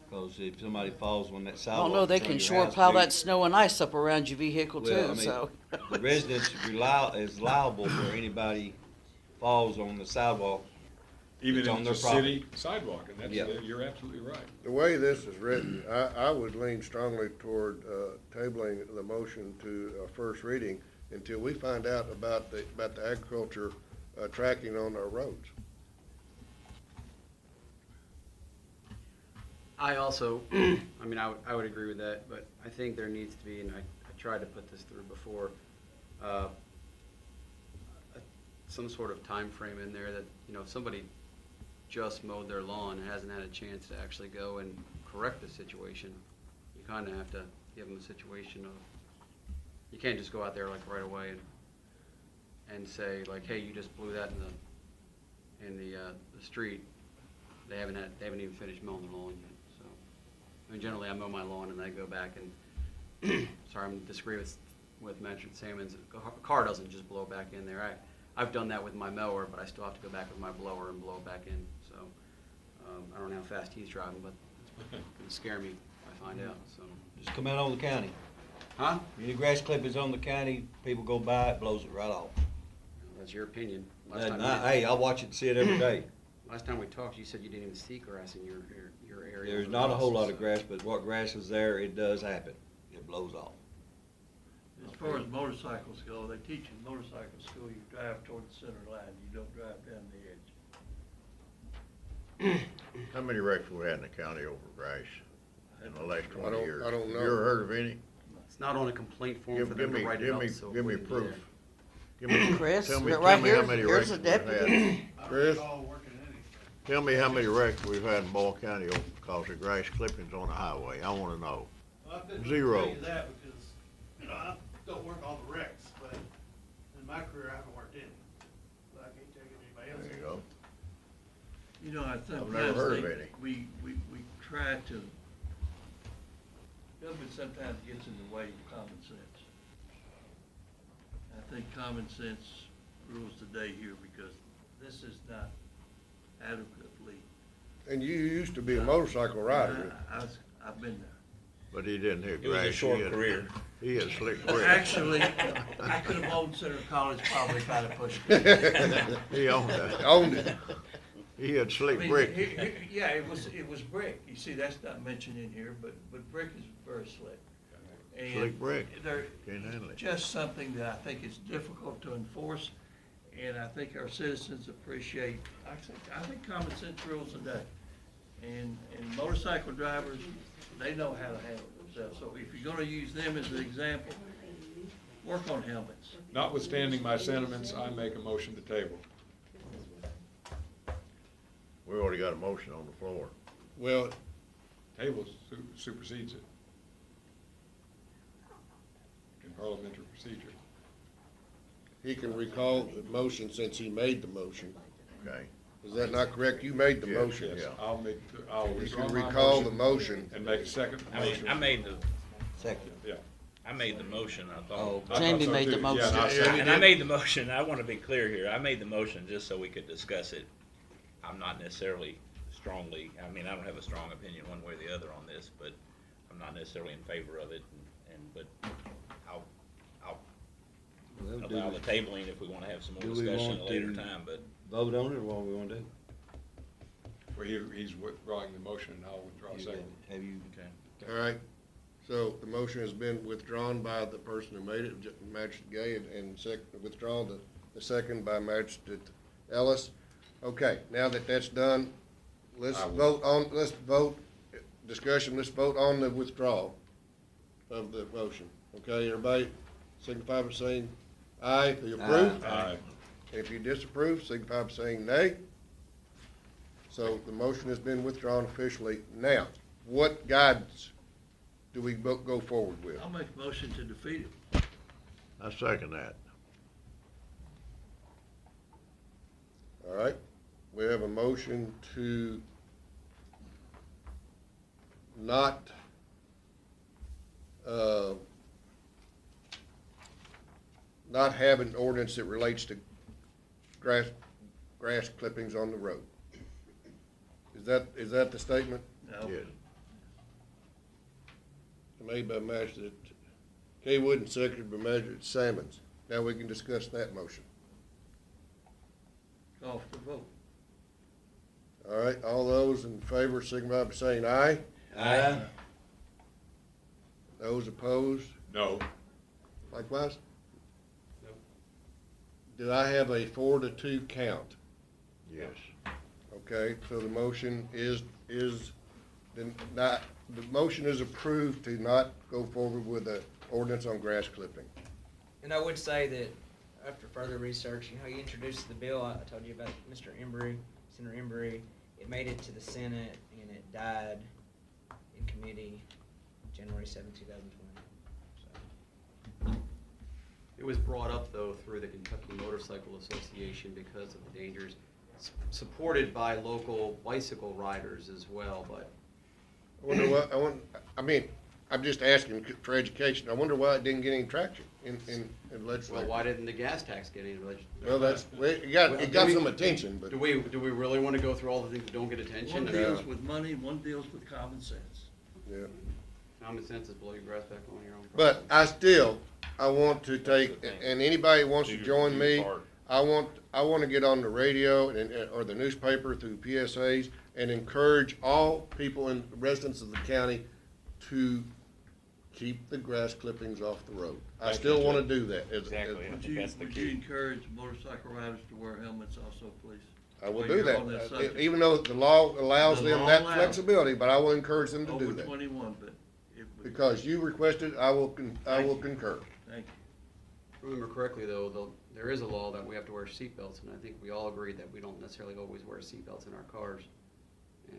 Because if somebody falls on that I sidewalk. don't know, they in front can of your sure house, plow do you? that snow and ice up around your vehicle Well, I too, mean, so. The residents is liable for anybody falls on the sidewalk. Even It's if on it's a their property. city sidewalk, and that's, Yeah. you're absolutely right. The way this is written, I would lean strongly toward tabling the motion to first reading until we find out about the agriculture tracking on our roads. I also, I mean, I would agree with that, but I think there needs to be, and I tried to put this through before, some sort of time frame in there that, you know, if somebody just mowed their lawn and hasn't had a chance to actually go and correct the situation, you kind of have to give them a situation of, you can't just go out there like right away and say like, hey, you just blew that in the street. They haven't even finished mowing the lawn yet. So, I mean, generally I mow my lawn and I go back and, sorry, I'm disagreeing with Magistrate Salmon's. A car doesn't just blow back in there. I've done that with my mower, but I still have to go back with my blower and blow it back in. So, I don't know how fast he's driving, but it's gonna scare me if I find out. So, Just come out on the county. huh? Any grass clippings on the county, people go by, it blows it right off. That's your opinion. Hey, I watch it and see it every day. Last time we talked, you said you didn't even see grass in your area. There's not a whole lot of grass, but what grass is there, it does happen. It blows off. As far as motorcycles go, they teach in motorcycle school, you drive toward the center line, you don't drive down the edge. How many wrecks we had in the county over grass in the last 20 years? I don't know. You ever heard of any? It's not on a complaint form Give for them to write it up, so it give me wouldn't be proof. there. Give me, Chris, tell me right how here, many here's wrecks a we've had. deputy. Chris? Tell me how many wrecks we've had in Boyle County because of grass clippings on the highway. I wanna know. Well, I couldn't Zero. tell you that because, you know, I don't work all the wrecks, but in my career, I haven't worked any. But I can't tell you anybody else. There you go. You know, I think. I've never heard of sometimes any. We try to, government sometimes gets in the way of common sense. I think common sense rules the day here because this is not adequately. And you used to be a motorcycle rider. I've been there. But he didn't hit It was a grass. short He had- career. He had slick bricks. Actually, I could have owned Center College probably if I'd have pushed it. He owned it. Owned it. He had I slick mean, bricks. yeah, it was brick. You see, that's not mentioned in here, but brick is very slick. And Slick brick. There, Can't handle it. just something that I think is difficult to enforce, and I think our citizens appreciate, I think common sense rules the day. And motorcycle drivers, they know how to handle themselves, so if you're gonna use them as an example, work on helmets. Notwithstanding my sentiments, I make a motion to table. We already got a motion on the floor. Well, Table supersedes it. In parliamentary procedure. he can recall the motion since he made the motion. Okay. Is that not correct? You made the Yes, motion. yes. I'll You withdraw can my recall the motion motion. and make a second motion. I made the, Second. Yeah. I made the motion, I thought. Oh, I thought Jamie so, made the too. motion. Yeah, and I seconded And I it. made the motion, I want to be clear here, I made the motion just so we could discuss it. I'm not necessarily strongly, I mean, I don't have a strong opinion one way or the other on this, but I'm not necessarily in favor of it, but I'll Well, allow the tabling if we want to have some more do we discussion at a want later to time, but Vote on it, or what we wanna do? Well, he's withdrawing the motion, and I'll withdraw a second. Have you? okay. All right. So the motion has been withdrawn by the person who made it, Magistrate Gay, and withdrawn the second by Magistrate Ellis. Okay, now that that's done, let's I will- vote let's vote on the withdrawal of the motion. Okay, everybody signify by saying aye if you approve. Aye. If you disapprove, signify by saying nay. So the motion has been withdrawn officially. Now, what guidance do we go forward with? I'll make a motion to defeat it. I second that. All right, we have a motion to not, not have an ordinance that relates to grass clippings on the road. Is that the statement? No. Yes. Made by Magistrate Kaywood and seconded by Magistrate Sammons. Now we can discuss that motion. Call for the vote. All right, all those in favor signify by saying aye. Aye. Those opposed, No. likewise? No. Do I have a 4-2 count? Yes. Okay, so the motion is not, the motion is approved to not go forward with the ordinance on grass clipping. And I would say that after further research, you introduced the bill. I told you about Mr. Embry, Senator Embry. It made it to the Senate and it died in committee January 7, 2020. It was brought up, though, through the Kentucky Motorcycle Association because of the dangers, supported by local bicycle riders as well, but. I wonder what, I'm just asking for education. I wonder why it didn't get any traction in legislation. Well, why didn't the gas tax get any legislation? Well, it got some attention, but. Do we really want to go through all the things that don't get attention? One deals with money, one deals with common sense. Yeah. Common sense is blow your grass back on your own. But I want to take, and anybody who wants to join me, I want to get on the radio or the newspaper through PSAs and encourage all people and residents of the county to keep the grass clippings off the road. I still want to do that. Exactly. Would you encourage motorcycle riders to wear helmets also, please? I will While do you're on that that, subject? even though the law allows The them law that allows. flexibility, but I will encourage them to do Over that. 21, but it would. Because you requested, I will concur. Thank you. If I remember correctly, though, there is a law that we have to wear seatbelts, and I think we all agree that we don't necessarily always wear seatbelts in our cars.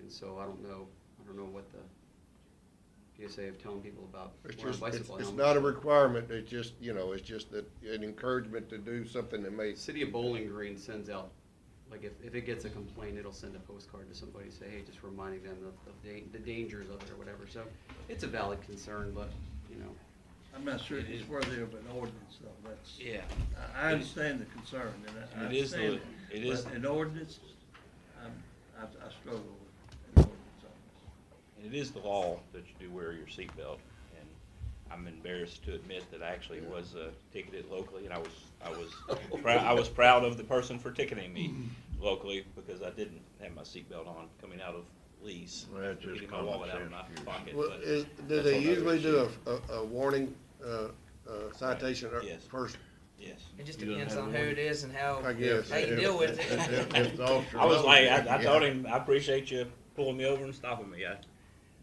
And so I don't know what the PSA of telling people about wearing bicycle helmets. It's not a requirement, it's just that an encouragement to do something that may. City of Bowling Green sends out, like if it gets a complaint, it'll send a postcard to somebody, say, hey, just reminding them of the dangers of it or whatever. So it's a valid concern, but, I'm not sure it's worthy of an ordinance, though. That's. Yeah. I understand the concern, and I It is understand it is- But an ordinance, I struggle with an ordinance on this. It is the law that you do wear your seatbelt, and I'm embarrassed to admit that I actually was ticketed locally, and I was proud of the person for ticketing me locally because I didn't have my seatbelt on coming out of lease, Well, that's just getting my wallet out of my common sense. pocket. Well, but do that's they another usually issue. do a warning, citation Yes. first? Yes. It just You don't depends have on to who worry. it is and how I guess. you deal with it. If the officer I was knows like, it, I yeah. told him, I appreciate you pulling me over and stopping me.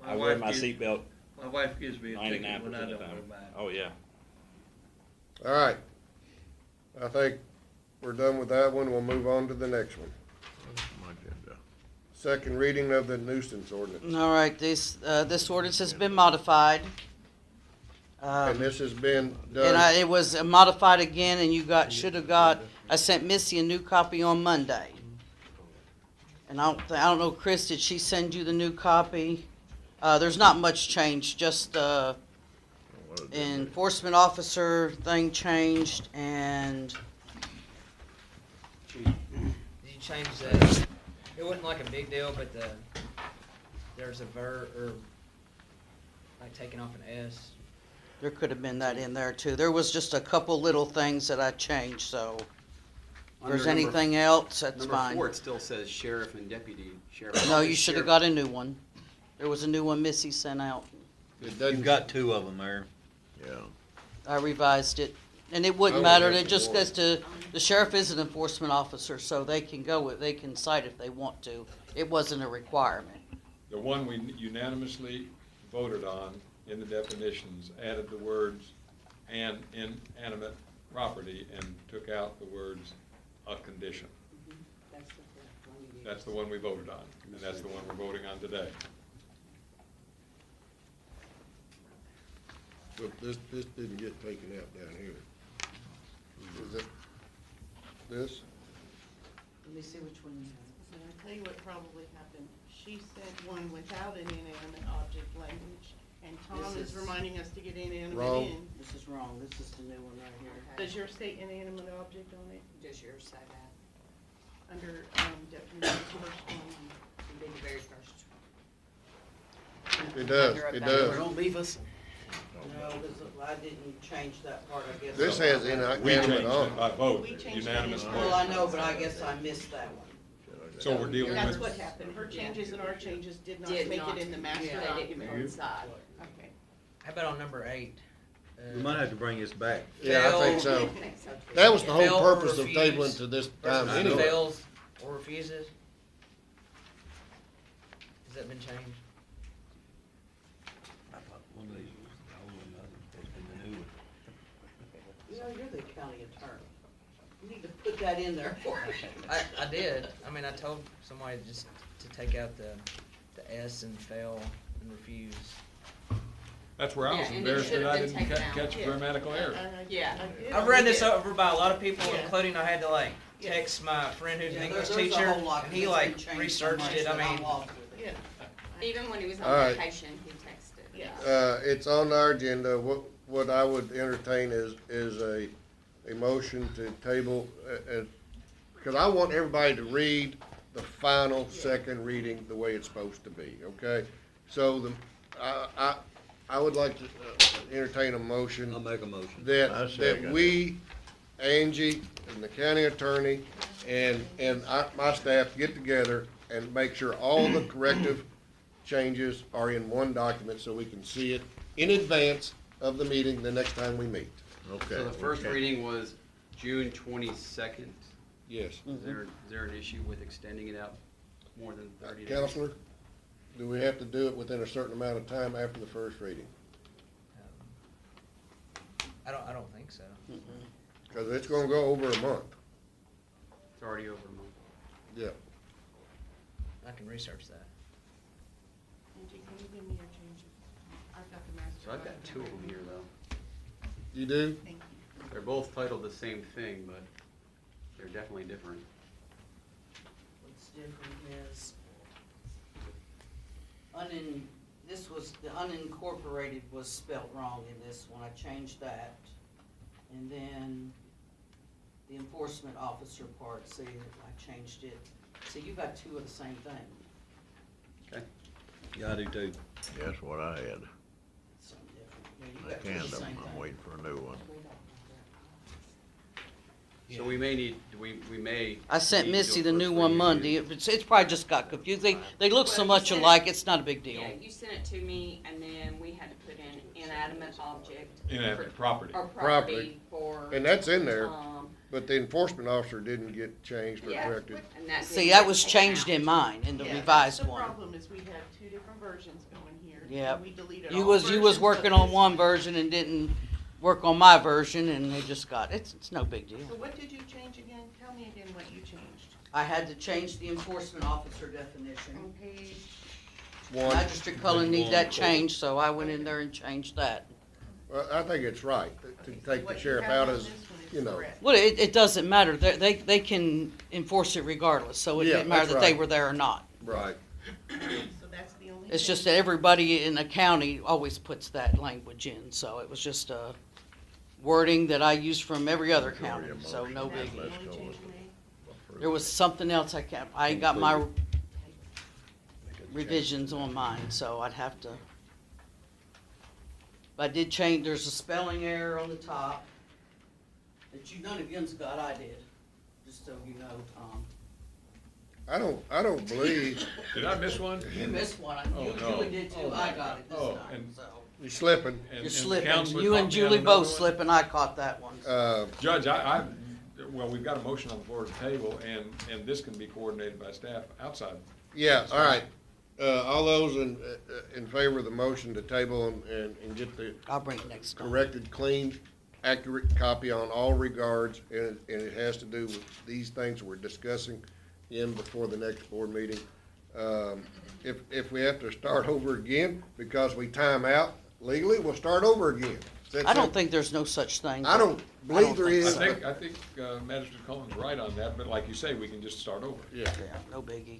I wear my seatbelt My wife gives me a ticket 99% when I of the don't wear time. mine. Oh, yeah. All right. I think we're done with that one. We'll move on to the next one. My agenda. Second reading of the nuisance ordinance. All right, this ordinance has been modified. And this has been And done. it was modified again, and should have got, I sent Missy a new copy on Monday. And I don't know, Chris, did she send you the new copy? There's not much change, just, enforcement officer thing changed, and Did you change the? It wasn't like a big deal, but there's a or like taking off an S. there could have been that in there too. There was just a couple little things that I changed, so if there's Under anything else, that's Number fine. 4, it still says sheriff and deputy sheriff. No, you should have got a new one. There was a new one Missy sent out. It doesn't. You've got two of them there. Yeah. I revised it. And it wouldn't matter, it just goes to, the sheriff is an enforcement officer, so they can they can cite if they want to. It wasn't a requirement. The one we unanimously voted on in the definitions added the words "and inanimate property" and took out the words "a condition." That's the one we voted on, and that's the one we're voting on today. But this didn't get taken out down here. Is it this? Let me see which one you have. So I tell you what probably happened. She sent one without an inanimate object language, and Tom This is is reminding us to get inanimate wrong. in. This is wrong, this is the new one right here. Does yours say inanimate object on it? Does yours say that? Under, definition, first one? It'd be the very first. It does, it does. Don't leave us. No, I didn't change that part, I guess. This has We inanimate changed on it by it. vote, We changed unanimous that. vote. Well, I know, but I guess I missed that one. So we're dealing That's with, what happened. Her changes and our changes did not Did make not. it in the master Yeah, they didn't document. coincide. Okay. How about on number 8? We might have to bring this back. Yeah, I think so. I think so too. That was the Fail whole or purpose of refuse. tabling to this time Person anyway. fails or refuses? Has that been changed? I thought one of these was the old one, the other was supposed to be the new one. You know, you're the county attorney. You need to put that in there for me. I did. I mean, I told somebody just to take out the S and fail and refuse. that's where I was Yeah, and it embarrassed should that have I been didn't taken catch out. a grammatical error. Yeah. I've read this over by a lot of people, Yeah. including I had to like Yeah. text my friend who's an Yeah, English there's a teacher, whole lot, and he it's like been changed so researched much it. I that I'm mean, lost with it. Yeah. Even when he was All on right. vacation, he texted. Yeah. It's on our agenda. What I would entertain is a motion to table, because I want everybody to read the final second reading the way it's supposed to be, okay? So I would like to entertain a motion I'll make a motion. I that second we, Angie and the county attorney and my staff get together and make sure all the corrective changes are in one document so we can see it in advance of the meeting the next time we meet. Okay. So the first okay. reading was June 22nd. Yes. Is there an issue with extending it out more than 30 days? Counselor, do we have to do it within a certain amount of time after the first reading? I don't think so. Because it's gonna go over a month. It's already over a month. Yeah. I can research that. Angie, can you give me your changes? I've got the master. So I've got two of them here, though. You do? Thank you. They're both titled the same thing, but they're definitely different. What's different is, the unincorporated was spelt wrong in this one, I changed that. And then the enforcement officer part, see, I changed it. See, you got two of the same thing. Okay. Yeah, I do too. That's what I had. Something different. Yeah, you I got two of canned the them. same I'm thing. waiting for a new one. So we may need, we may. I sent need to do Missy a the first new one reading. Monday. It's probably just got confused. They look so Well, you much sent it- alike, it's not a big deal. Yeah, you sent it to me, and then we had to put in inanimate object. Inanimate property. Or Property. property for. And that's in there, um, but the enforcement officer didn't get changed or Yeah. corrected. and that See, didn't that get was taken changed out. in mine, in the Yeah, revised that's one. The problem is we have two different versions going here. Yep. and we deleted You all was versions working but on this one version and didn't work on my version, and they just got, it's no big deal. So what did you change again? Tell me again what you changed. I had to change the enforcement officer definition. On page, One, Magistrate Cullen need that changed, so I went in there and changed that. well, I think it's right to take the what you sheriff have out on as, this one is you know. correct. Well, it doesn't matter. They can enforce it regardless, so it Yeah, didn't matter that's that they right. were there or not. Right. So that's the only. It's just thing. that everybody in the county always puts that language in, so it was just a wording that I used from every other county, so no That's the biggie. only change you made? There was something else I ain't got my revisions on mine, so I'd have to. But I did change, there's a spelling error on the top that none of yous got, I did, just so you know, Tom. I don't believe. Did I miss one? You missed one. Oh, You, no. Julie did too. I got it this Oh, time, and- so. You're slipping. And- You're and slipping. Counselor You caught and me Julie on another both one? slipping. I caught that one. Judge, well, we've got a motion on the floor of the table, and this can be coordinated by staff outside. Yeah, all right. All those in favor of the motion to table and get the I'll bring it next time. corrected, clean, accurate copy on all regards, and it has to do with these things we're discussing in before the next board meeting. If we have to start over again because we time out legally, we'll start over again. I don't think there's no such thing. I don't believe there is. I think Magistrate Coleman's right on that, but like you say, we can just start over. Yeah. Yeah, no biggie.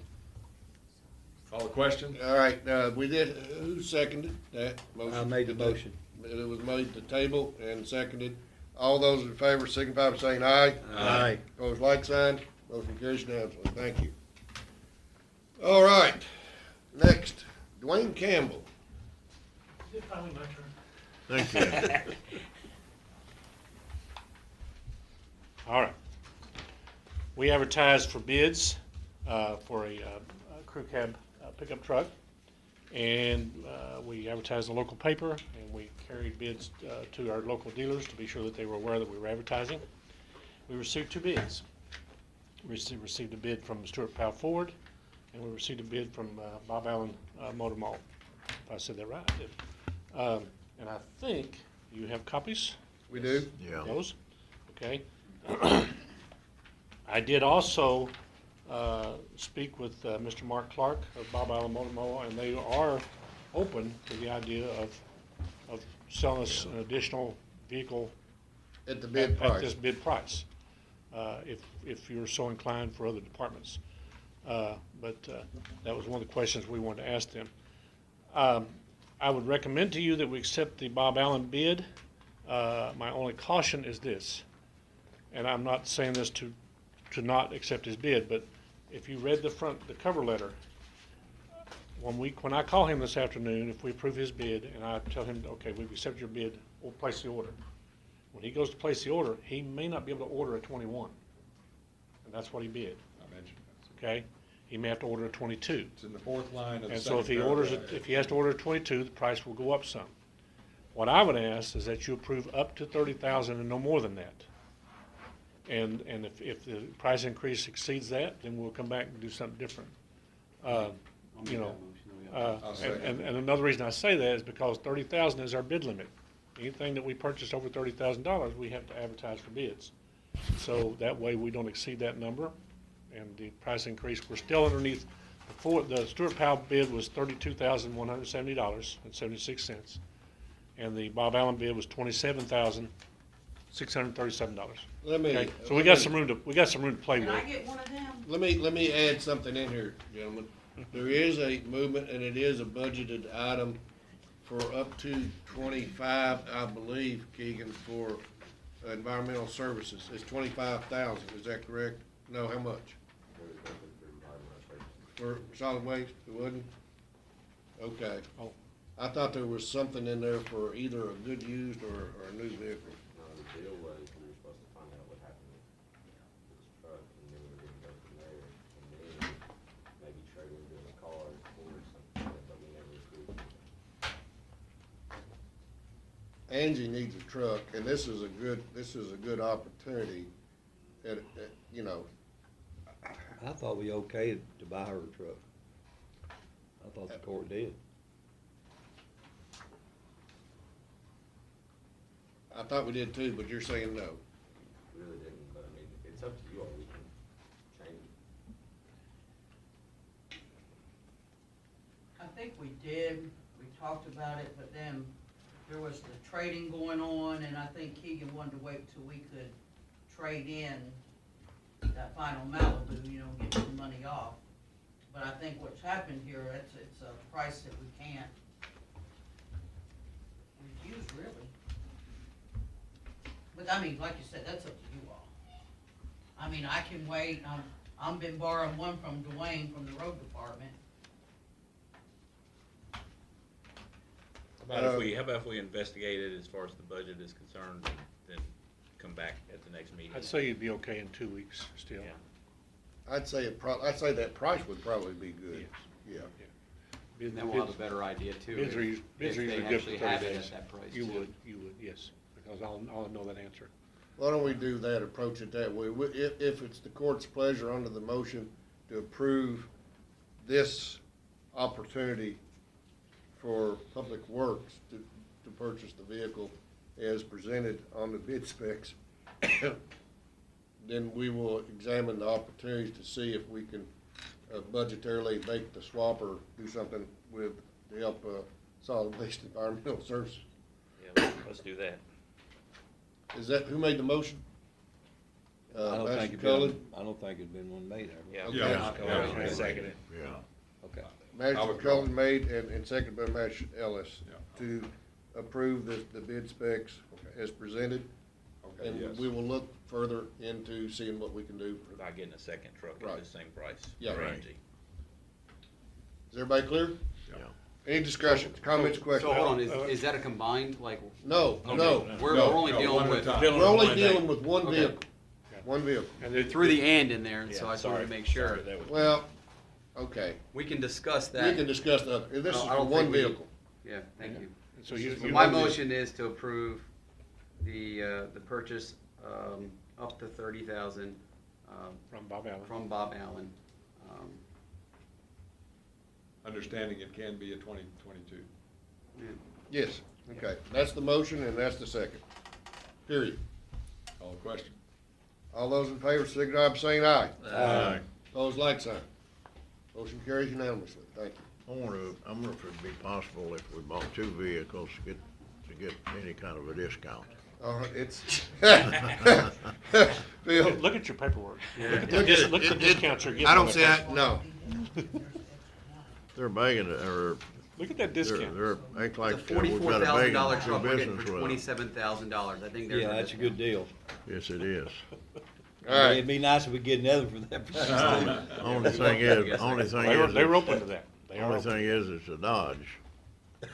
Call the question? All right, we did, who seconded that motion? I made the motion. It was made to table and seconded. All those in favor signify by saying aye. Aye. Opposed, like sign. Motion carries unanimously. Thank you. All right, next, Dwayne Campbell. Is it finally my turn? Thank you. All right. We advertised for bids for a crew cab pickup truck. And we advertised in the local paper, and we carried bids to our local dealers to be sure that they were aware that we were advertising. We received 2 bids. We received a bid from Stuart Powell Ford, and we received a bid from Bob Allen Motor Mall. If I said that right, I did. And I think you have copies? We do. Yeah. Those? Okay. I did also speak with Mr. Mark Clark of Bob Allen Motor Mall, and they are open to the idea of selling us an additional vehicle At the bid at price. this bid price, if you're so inclined for other departments. But that was one of the questions we wanted to ask them. I would recommend to you that we accept the Bob Allen bid. My only caution is this, and I'm not saying this to not accept his bid, but if you read the cover letter, when I call him this afternoon, if we approve his bid, and I tell him, okay, we've accepted your bid, we'll place the order. When he goes to place the order, he may not be able to order a 21, and that's what he bid. I mentioned that. Okay? He may have to order a 22. It's in the 4th line of the And so if he second orders paragraph. if he has to order a 22, the price will go up some. What I would ask is that you approve up to 30,000 and no more than that. And if the price increase exceeds that, then we'll come back and do something different. You know, and another reason I say that is because 30,000 is our bid limit. Anything that we purchase over $30,000, we have to advertise for bids. So that way we don't exceed that number, and the price increase, we're still underneath. Before, the Stuart Powell bid was $32,170.76, and the Bob Allen bid was $27,637. Let me. Okay, so we got some room to play with. Can I get one of them? Let me add something in here, gentlemen. There is a movement, and it is a budgeted item for up to 25, I believe, Keegan, for environmental services. It's 25,000, is that correct? No, how much? For solid waste, it wasn't? Okay. Oh. I thought there was something in there for either a good used or a new vehicle. No, the deal was we were supposed to find out what happened with this truck, and then we were gonna go from there, and then maybe trade into a car or something, but we never received it. Angie needs a truck, and this is a good opportunity you know. I thought we okayed to buy her a truck. I thought the court did. I thought we did too, but you're saying no. We really didn't, but I mean, it's up to you all, we can change it. I think we did, we talked about it, but then there was the trading going on, and I think Keegan wanted to wait till we could trade in that final Malibu, you know, get some money off. But I think what's happened here, it's a price that we can't refuse, really. But I mean, like you said, that's up to you all. I mean, I can wait, I've been borrowing one from Dwayne from the road department. How about if we investigate it as far as the budget is concerned, then come back at the next meeting? I'd say you'd be okay in 2 weeks still. Yeah. I'd say that price would probably be good. Yeah. And then we'll have a better idea too. Bids are if usually they good for actually 30 have it days. at that price You too. would, yes, because I'll know that answer. Why don't we do that, approach it that way? If it's the court's pleasure under the motion to approve this opportunity for Public Works to purchase the vehicle as presented on the bid specs, then we will examine the opportunities to see if we can budgetarily make the swap or do something with the help of Solid Waste Environmental Services. Yeah, let's do that. Is that, who made the motion? I don't Master think Cullen? I don't think it's been one made, have it? Yeah. Okay. Yeah. Second it. Yeah. Okay. Magistrate Cullen made and seconded by Magistrate Ellis to approve the bid specs as presented. Okay, And yes. we will look further into seeing what we can do. About getting a second truck Right. at the same price. Yeah. for Right. Angie. Is everybody clear? Yeah. Any discussions, comments, questions? So hold on, is that a combined, like? No, Okay, no. We're no. only dealing with. We're only dealing with one Okay. vehicle. One vehicle. And they Through the "and" in there, and so Yeah, I just wanted to sorry. make sure. Sorry, that was- Well, okay. We can discuss that. We can discuss the other. This is I for don't one think we- vehicle. Yeah, thank you. So you, So my motion is to approve the purchase, up to 30,000, from Bob Allen. from Bob Allen. Understanding it can be a 2022. Yeah. Yes, okay. That's the motion and that's the second. Period. Call the question. All those in favor, signify by saying aye. Aye. Opposed, like sign. Motion carries unanimously. Thank you. I wonder if it'd be possible if we bought two vehicles to get any kind of a discount. It's, Bill. Look at your paperwork. Look at Look at the discounts you're getting. I on don't the see that, first no. They're begging, or Look at that discount. they're act like The we've got a begging $44,000 to do truck we're getting business for with them. $27,000. I think there's. Yeah, that's a good deal. Yes, it is. All right. It'd be nice if we get another for that price too. Only thing is, They were open to that. They are only open. thing is, it's a Dodge.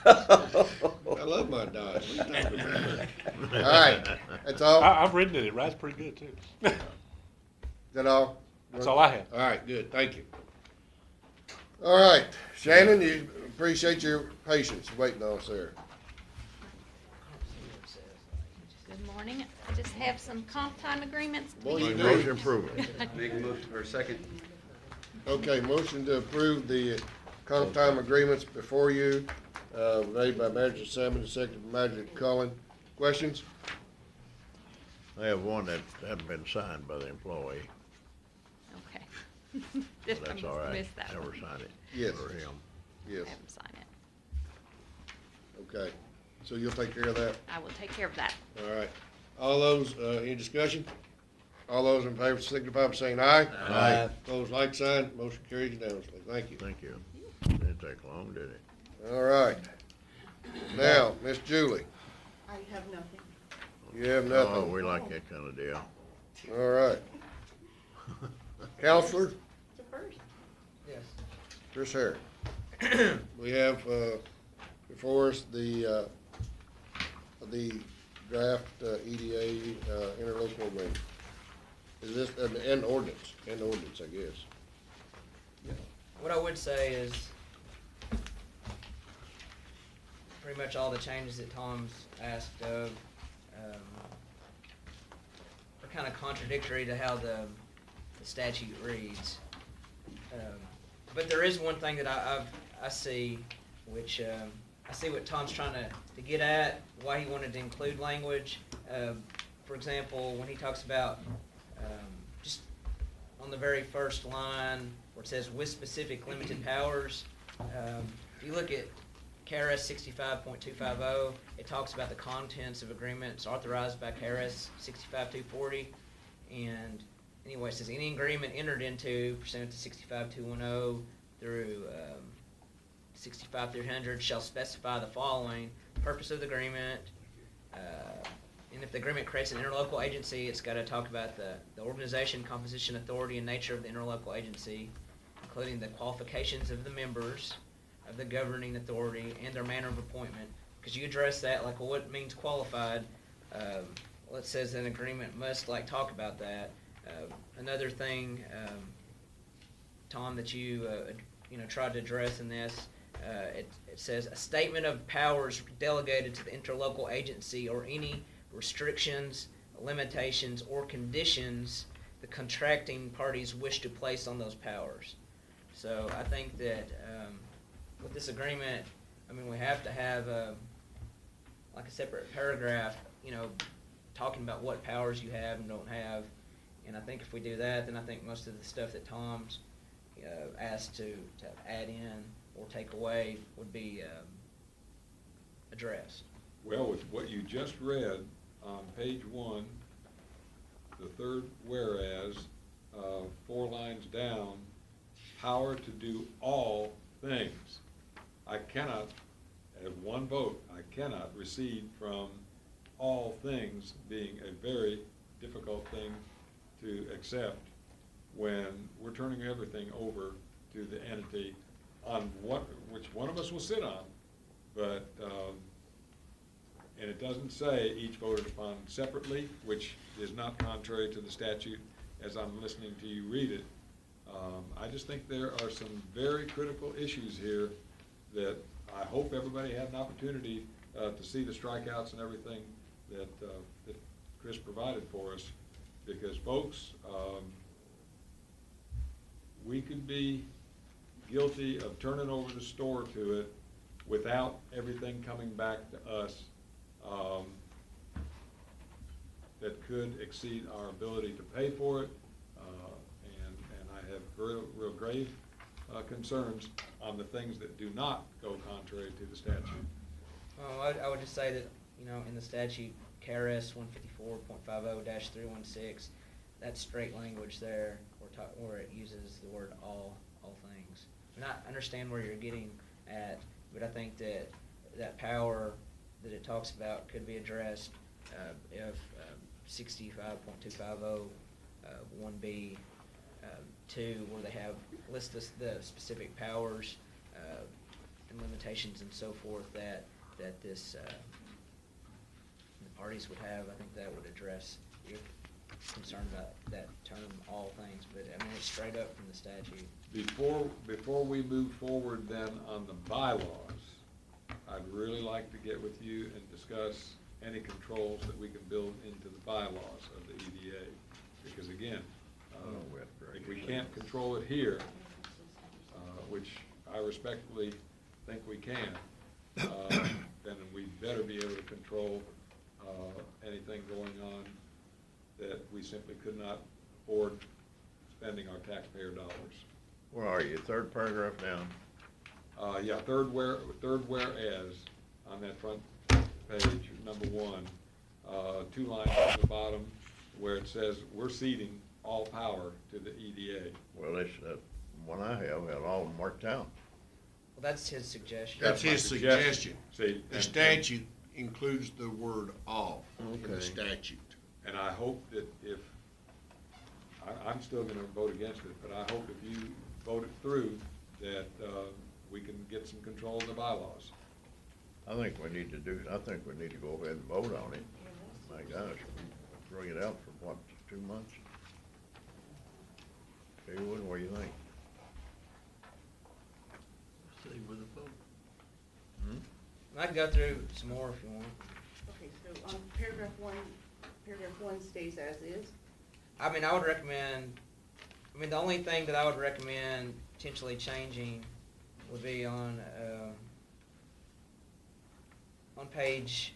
I love my Dodge. What are you talking about? All right, that's all? I've ridden it. It rides pretty good too. Is that all? That's all I have. All right, good, thank you. All right, Shannon, you appreciate your patience waiting on us there. Good morning. I just have some comp time agreements. Boy, you do. Motion approved. Make a motion for a second. Okay, motion to approve the comp time agreements before you, made by Manager Salmon, seconded by Manager Cullen. Questions? I have one that hadn't been signed by the employee. Okay. But that's all right. Missed that Never one. signed it. Yes. For him. Yes, I haven't signed it. okay. So you'll take care of that? I will take care of that. All right. All those, any discussion? All those in favor signify by saying aye. Aye. Opposed, like sign. Motion carries unanimously. Thank you. Thank you. Didn't take long, did it? All right. Now, Miss Julie, I have nothing. you have Oh, nothing. we like that kind of deal. All right. Counselor, The first. Yes. Chris Harris. We have, before us the draft EDA interlocal agreement. Is this an ordinance? An ordinance, I guess. What I would say is pretty much all the changes that Tom's asked of are kind of contradictory to how the statute reads. But there is one thing that I see, which I see what Tom's trying to get at, why he wanted to include language. For example, when he talks about just on the very first line where it says with specific limited powers, if you look at KRS 65.250, it talks about the contents of agreements authorized by KRS 65240, and anyway, it says any agreement entered into pursuant to 65210 through 65300 shall specify the following: purpose of the agreement, and if the agreement creates an interlocal agency, it's got to talk about the organization, composition, authority, and nature of the interlocal agency, including the qualifications of the members of the governing authority and their manner of appointment. Because you address that, like, well, what means qualified? Well, it says an agreement must, like, talk about that. Another thing, Tom, that you, tried to address in this. It says, a statement of powers delegated to the interlocal agency or any restrictions, limitations, or conditions the contracting parties wish to place on those powers. So I think that with this agreement, we have to have like a separate paragraph, talking about what powers you have and don't have. And I think if we do that, then I think most of the stuff that Tom's asked to add in or take away would be addressed. Well, with what you just read on page 1, the third whereas, 4 lines down, power to do all things. I cannot, at one vote, I cannot recede from all things being a very difficult thing to accept when we're turning everything over to the entity on which one of us will sit on, but and it doesn't say each voted upon separately, which is not contrary to the statute as I'm listening to you read it. I just think there are some very critical issues here that I hope everybody had an opportunity to see the strikeouts and everything that Chris provided for us, because folks, we could be guilty of turning over the store to it without everything coming back to us that could exceed our ability to pay for it, and I have real grave concerns on the things that do not go contrary to the statute. Well, I would just say that, in the statute, KRS 154.50-316, that's straight language there where it uses the word all things. And I understand where you're getting at, but I think that power that it talks about could be addressed if 65.250 1B 2, where they have listed the specific powers and limitations and so forth that this the parties would have. I think that would address your concern about that term, all things. But it's straight up from the statute. Before we move forward then on the bylaws, I'd really like to get with you and discuss any controls that we can build into the bylaws of the EDA. Because again, if we can't control it here, which I respectfully think we can, then we better be able to control anything going on that we simply could not afford spending our taxpayer dollars. Where are you, third paragraph down? Yeah, third whereas on that front page, number 1, 2 lines at the bottom where it says we're ceding all power to the EDA. Well, it's, one I have all of them marked out. Well, that's his suggestion. That's his suggestion. See, the statute includes the word all in the statute. And I hope that if, I'm still going to vote against it, but I hope if you vote it through that we can get some control of the bylaws. I think we need to go ahead and vote on it. My gosh, we bring it out for what, 2 months? Haywood, what do you think? See with the vote. I can go through some more if you want. Okay, so on paragraph 1 stays as is. I would recommend, the only thing that I would recommend potentially changing would be on page,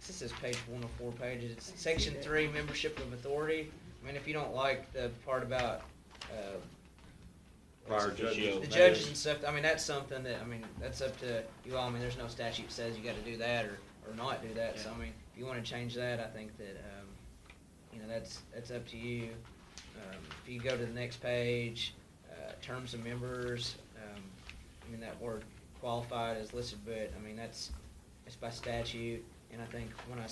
this is page 104 pages, it's section 3, membership of authority. If you don't like the part about Prior judges. the judges and stuff, that's something that, that's up to you all. There's no statute that says you gotta do that or not do that. Yeah. So, if you wanna change that, I think that, that's up to you. If you go to the next page, terms of members, that word qualified is listed, but, it's by statute. And I think when I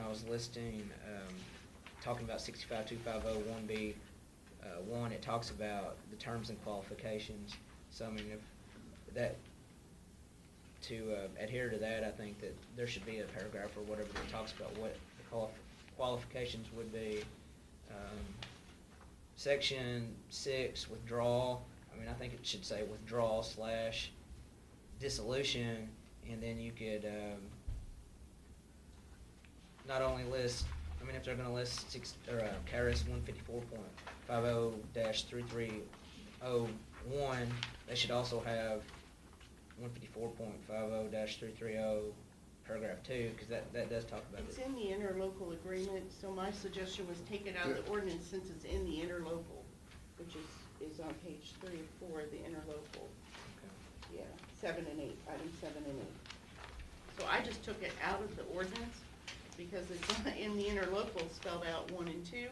was listing, talking about 65.250 1B, 1, it talks about the terms and qualifications. So, if that, to adhere to that, I think that there should be a paragraph or whatever that talks about what the qualifications would be. section 6, withdrawal, I mean, I think it should say withdrawal / dissolution, and then you could, not only list, I mean, if they're gonna list KRS 154.50-3301, they should also have 154.50-330, paragraph 2, because that does talk about It's it. in the interlocal agreement, so my suggestion was take it out of the ordinance since it's in the interlocal, which is on page 3 or 4 of the interlocal. Yeah, 7 and 8, item 7 and 8. So I just took it out of the ordinance because it's in the interlocal spelled out 1 and 2.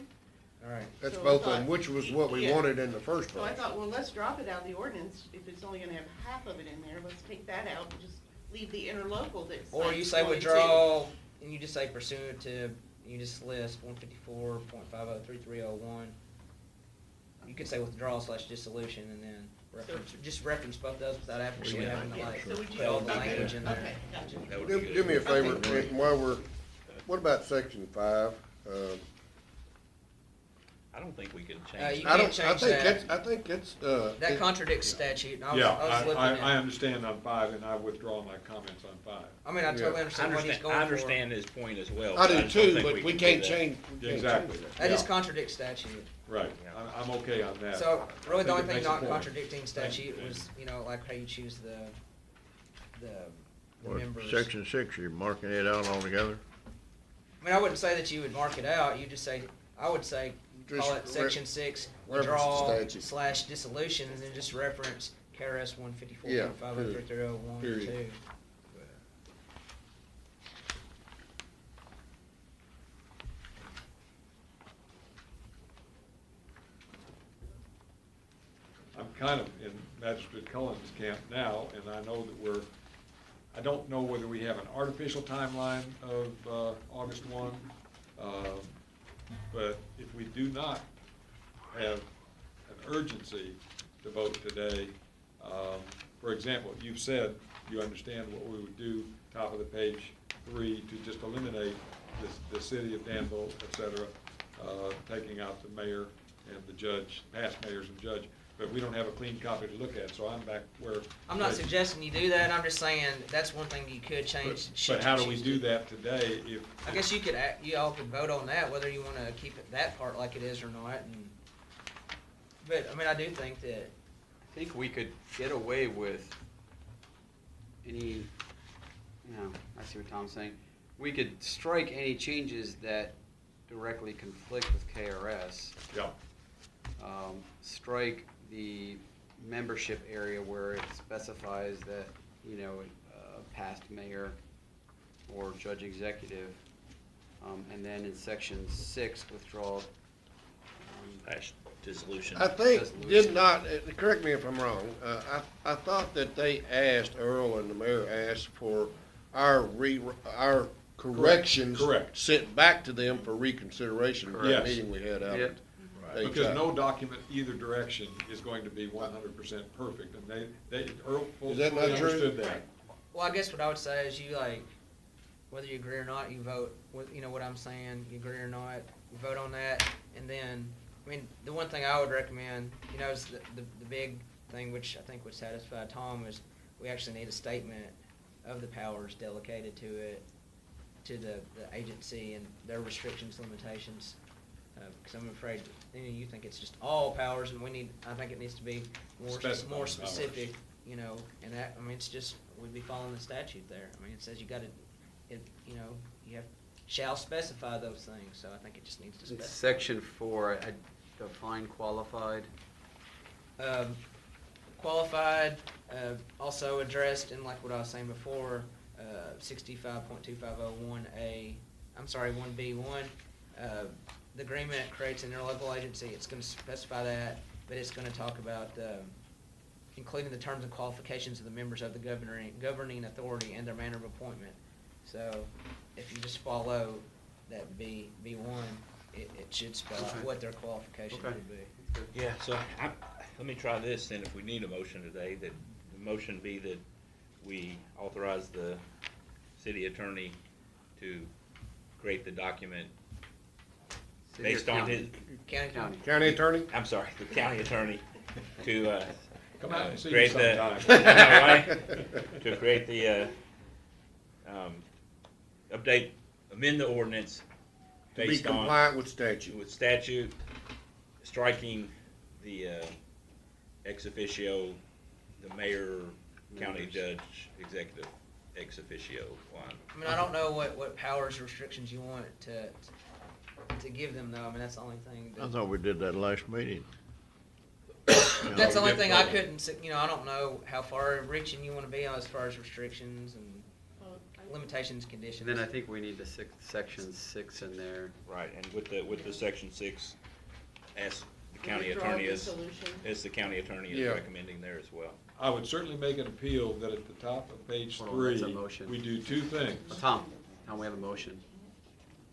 All right. That's So I both of thought- them, which was what we yeah. wanted in the first So I place. thought, well, let's drop it out of the ordinance. If it's only gonna have half of it in there, let's take that out and just leave the interlocal that Or you cites say 1 and 2. withdrawal, and you just say pursuant to, you just list 154.50-3301. You could say withdrawal / dissolution, and then just reference both those without actually having to like So would you- put all the okay, language in there. okay, gotcha. That would be good. Do me a favor, Okay. while what about section 5? I don't think we can You change. can't change that. I think it's, That contradicts statute. And I was Yeah, looking I at, understand on 5, and I withdraw my comments on 5. I mean, I totally understand what he's going for. I understand his point as well. I but do just don't too, think but we can can't do that. change. Exactly. That just contradicts statute. Right, I'm okay on that. So I really, the think only it thing makes a not point. contradicting Thank you, statute Dave. was, like how you choose the What, members. section 6, you're marking it out altogether? I mean, I wouldn't say that you would mark it out. You just say, I would say, call it Just section 6, reference the withdrawal statute. / dissolution, and then just reference KRS 154.50-3301 period. 2. I'm kind of in Magistrate Cullen's camp now, and I know that I don't know whether we have an artificial timeline of August 1, but if we do not have an urgency to vote today, for example, you've said you understand what we would do, top of the page 3, to just eliminate the city of Danville, et cetera, taking out the mayor and the judge, past mayors and judge. But we don't have a clean copy to look at, so I'm back where. I'm not suggesting you do that. I'm just saying that's one thing you could change. But how do we do that today if? I guess you all could vote on that, whether you want to keep that part like it is or not. But I mean, I do think that. I think we could get away with any, I see what Tom's saying. We could strike any changes that directly conflict with KRS. Yeah. Strike the membership area where it specifies that, past mayor or judge executive. And then in section 6, withdrawal. Past dissolution. I think, correct me if I'm wrong, I thought that they asked, Earl and the mayor asked for our corrections. Correct. Sent back to them for reconsideration at the Yes. meeting we had out. Yep. at Because HR. no document either direction is going to be 100% perfect, and Earl Is that fully not true? understood that. Well, I guess what I would say is whether you agree or not, you vote. You know what I'm saying? You agree or not, you vote on that, and then, I mean, the one thing I would recommend, is the big thing, which I think would satisfy Tom, is we actually need a statement of the powers delegated to it, to the agency and their restrictions, limitations. Because I'm afraid you think it's just all powers, and I think it needs to be more specific, and that, it's just, we'd be following the statute there. It says you have shall specify those things, so I think it just needs to In specify. section 4, I define qualified. Qualified, also addressed in like what I was saying before, 65.2501A, 1B1. The agreement creates an interlocal agency. It's going to specify that, but it's going to talk about including the terms and qualifications of the members of the governing authority and their manner of appointment. So if you just follow that B1, it should spell out what their qualifications would be. Yeah, so let me try this, then if we need a motion today, that the motion be that we authorize the city attorney to create the document based on his. County attorney? I'm sorry, the county attorney to, Come out and see me create the, sometime. I know, right? To create the, amend the ordinance To be based on. compliant with statute. With statute, striking the, ex officio, the mayor, county judge, executive ex officio line. I mean, I don't know what powers, restrictions you want to give them, though. I mean, that's the only thing. I thought we did that last meeting. That's the only thing I couldn't, I don't know how far reaching you want to be on as far as restrictions and limitations, conditions. Then I think we need the section 6 in there. Right, and with the section 6, as the county Withdraw attorney the is, solution. as the county attorney is Yeah. recommending there as well. I would certainly make an appeal that at the top of page Hold on, that's a 3, motion. we do two things. Tom, we have a motion.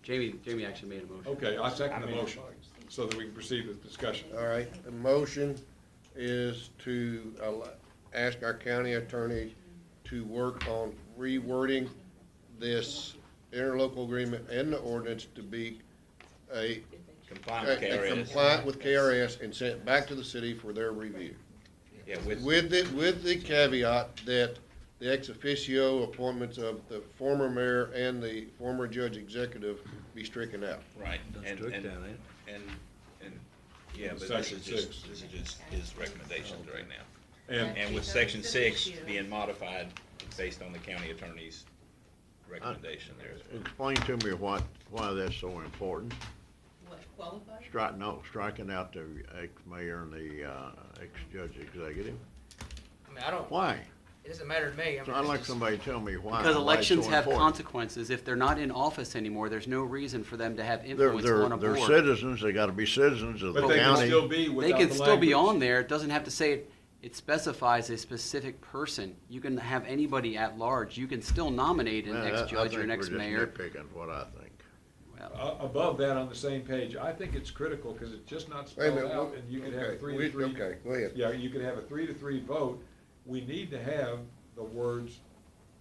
Jamie actually made a motion. Okay, I second the motion, so that we can proceed with discussion. All right, the motion is to ask our county attorney to work on rewording this interlocal agreement and the ordinance to be Compliant with KRS. compliant with KRS and sent back to the city for their review. Yeah, With the caveat that the ex officio appointments of the former mayor and the former judge executive be stricken out. Right, and, yeah, but this is just his recommendations right now. And with section 6 being modified based on the county attorney's recommendation there as well. Explain to me why that's so important. What, qualified? Striking out the ex-mayor and the ex-judge executive. I mean, I don't. Why? It doesn't matter to me. I mean, So I'd like somebody to tell me why. Because why it's so elections have important. consequences. If they're not in office anymore, there's no reason for them to have influence on a board. They're citizens, they gotta be citizens of the But county. they can still be They without can the still be language. on there. It doesn't have to say it specifies a specific person. You can have anybody at large. You can still nominate an ex-judge or an ex-mayor. I think we're just nitpicking what I think. Above that on the same page, I think it's critical because it's just not Wait a spelled minute, out and you could have a okay, 3-3. okay, go ahead. Yeah, you could have a 3-3 vote. We need to have the words,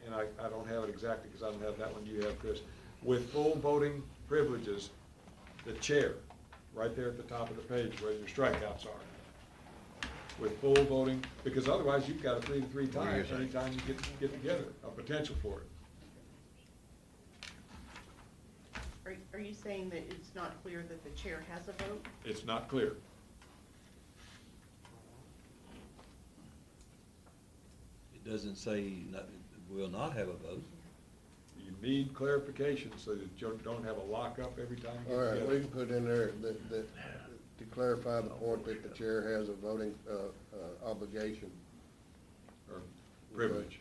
and I don't have it exactly because I don't have that one you have, Chris, with full voting privileges, the chair, right there at the top of the page where your strikeouts are. With full voting, because otherwise you've got a 3-3 tie anytime you get together, a potential for it. Are you saying that it's not clear that the chair has a vote? It's not clear. It doesn't say will not have a vote. You need clarification so that you don't have a lockup every time you All get right, together. we can put in there that to clarify the point that the chair has a voting obligation. Or privilege.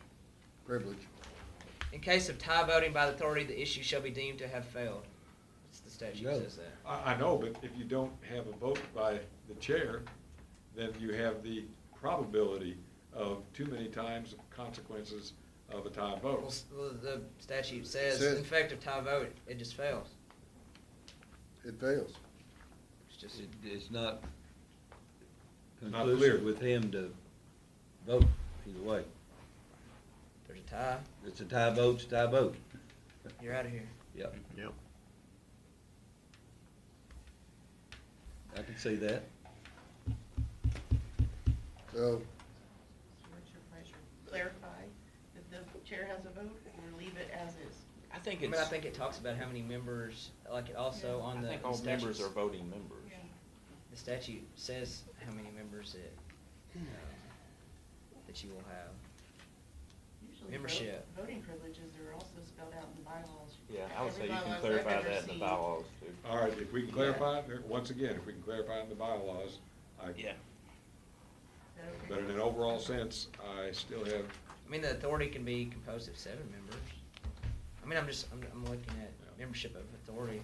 Privilege. In case of tie voting by the authority, the issue shall be deemed to have failed. It's the statute says that. I know, but if you don't have a vote by the chair, then you have the probability of too many times of consequences of a tie vote. Well, the statute says, Says- in effect of tie vote, it just fails. It fails. It's just. It's not Not clear. conclusive with him to vote either way. There's a tie. It's a tie vote, it's a tie vote. You're out of here. Yep, Yep. I can see that. So, What's your pleasure? Clarify that the chair has a vote or leave it as is? I think I mean, it's, I think it talks about how many members, like it also on I the think all statutes. members are voting members. The statute says how many members that you will have. Usually Membership. Voting privileges are also spelled out in the bylaws. Yeah, I would say you Every can bylaws clarify I've ever that in the seen. bylaws too. All right, if we can clarify, it, once again, if we can clarify in the bylaws, Yeah. but in an overall sense, I still have, I mean, the authority can be composed of 7 members. I mean, I'm looking at membership of authority.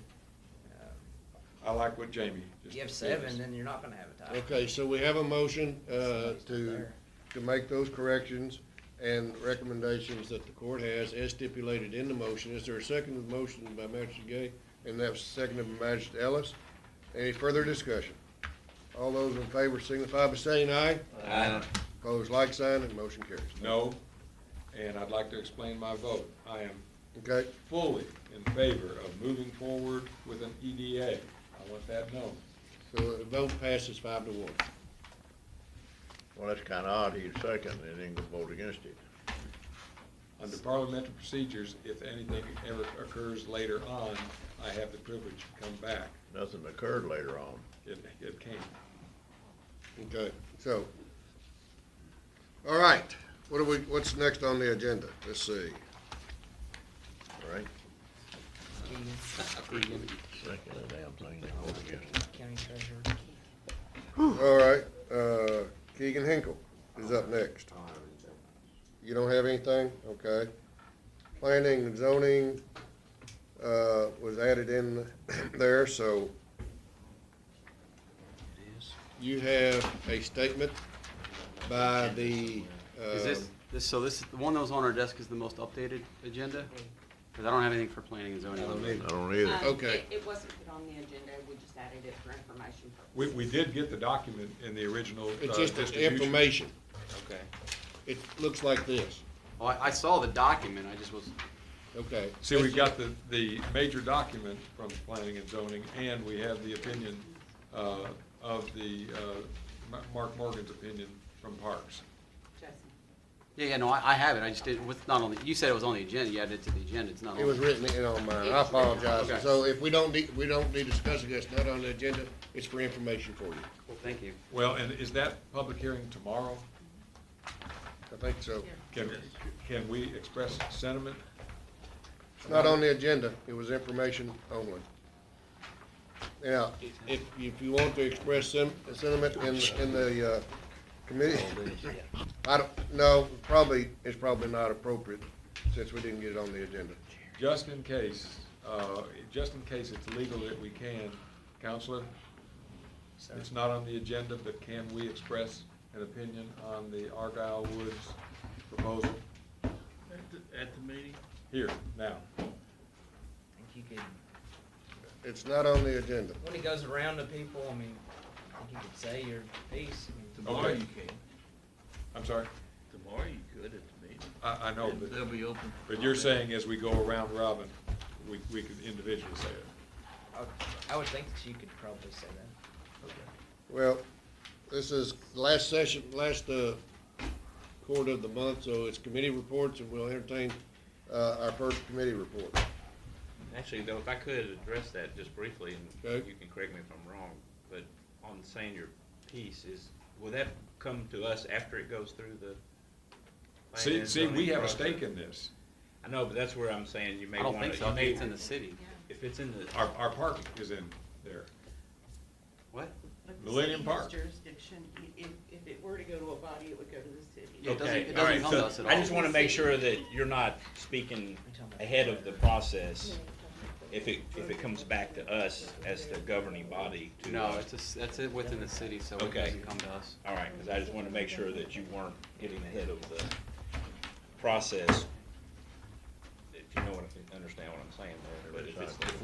I like what Jamie just. If you have gave 7, us. then you're not gonna have a tie. okay, so we have a motion It's not to there. make those corrections and recommendations that the court has as stipulated in the motion. Is there a second to the motion by Magistrate Gay? And that was seconded by Magistrate Ellis. Any further discussion? All those in favor signify by saying aye. Aye. Opposed, like sign, and motion carries. No, and I'd like to explain my vote. I am Okay, fully in favor of moving forward with an EDA. I want that known. So the vote passes 5-1. Well, that's kinda odd, he's second, and then go vote against it. Under parliamentary procedures, if anything ever occurs later on, I have the privilege to come back. Nothing occurred later on. It came. Okay, so, all right, what's next on the agenda? Let's see. All right. Second the damn thing, and vote against it. County treasurer. All right, Keegan Hinkle is up next. You don't have anything? Okay. Planning and zoning, was added in there, so you have a statement by the, Is this, the one that was on our desk is the most updated agenda? Because I don't have anything for planning and zoning. I don't either. Okay. It wasn't put on the agenda, we just added it for information purposes. We did get the document in the original it's just distribution. information. Okay. It looks like this. Oh, I saw the document, I just was, Okay. See, we've got the major document from planning and zoning, and we have the opinion of the, Mark Morgan's opinion from Parks. yeah, no, I have it, I just didn't, it's not on the, you said it was on the agenda, you added it to the agenda, it's not on. It was written in on mine. I apologize. Okay. So if we don't need to discuss it, it's not on the agenda. It's for information for you. Well, thank you. Well, and is that public hearing tomorrow? I think so. Can we express sentiment? It's not on the agenda. It was information only. Now, if you want to express sentiment in the, committee, I don't, no, it's probably not appropriate since we didn't get it on the agenda. Just in case it's legal that we can, Counselor, it's not on the agenda, but can we express an opinion on the Argyle Woods proposal? At the meeting? Here, now. I think you could, It's not on the agenda. when it goes around to people, I mean, I think you could say your piece. I mean, Tomorrow Okay. you can. I'm sorry? Tomorrow you could at the meeting. I know, And but. they'll be open. But you're saying as we go around robin, we could individually say it? I would think that you could probably say that. Well, this is the last session, last, quarter of the month, so it's committee reports, and we'll entertain, our first committee report. Actually, though, if I could address that just briefly, and Okay. you can correct me if I'm wrong, but on saying your piece is, will that come to us after it goes through the? planning and See, we zoning have a process? stake in this. I know, but that's where I'm saying you may I want don't to. think so, I think it's in the city. If it's in the. Our park is in there. What? But the Millennium city has Park. jurisdiction, if it were to go to a body, it would go to the city. Yeah, it doesn't- Okay, it all doesn't right, come so to us at I all. just want to make sure that you're not speaking ahead of the process if it comes back to us as the governing body to. No, that's it within the city, so it Okay. doesn't come to us. All right, because I just want to make sure that you weren't getting ahead of the process. If you know what, understand what I'm saying there,